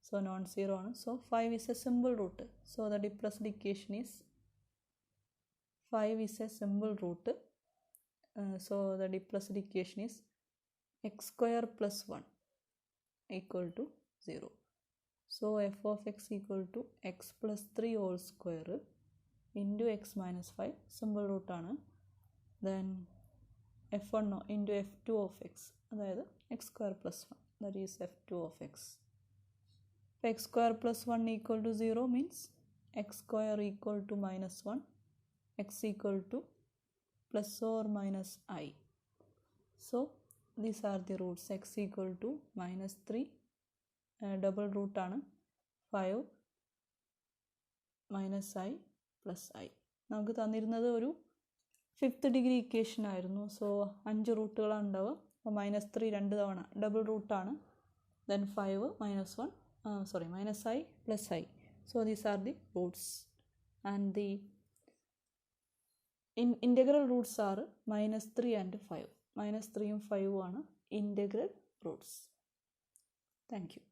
സോ നോൺ സീറോ ആണ്. So 5 is a simple root. So the depressed equation is 5 is a simple root. So the depressed equation is x square plus 1 equal to 0. So f of x equal to x plus 3 whole square into x minus 5, simple root ആണ്. Then f1 into f2 of x, അതായത് x square plus 1, that is f2 of x. x square plus 1 equal to 0 means x square equal to -1, x equal to plus or minus I. So these are the roots. x equal to -3 double root ആണ് 5 minus I plus I. നമുക്ക് തന്നിരുന്നത് ഒരു 5th degree equation ആയിരുന്നു. So 5 റൂട്ടുകളാണ് ഉണ്ടാവുക. അപ്പോൾ -3 രണ്ട് തവണ double റൂട്ടാണ്. Then 5 -1 minus I plus I. So these are the roots, and the integral roots are -3 and 5. -3 ഉം 5 ആണ് integral roots. Thank you.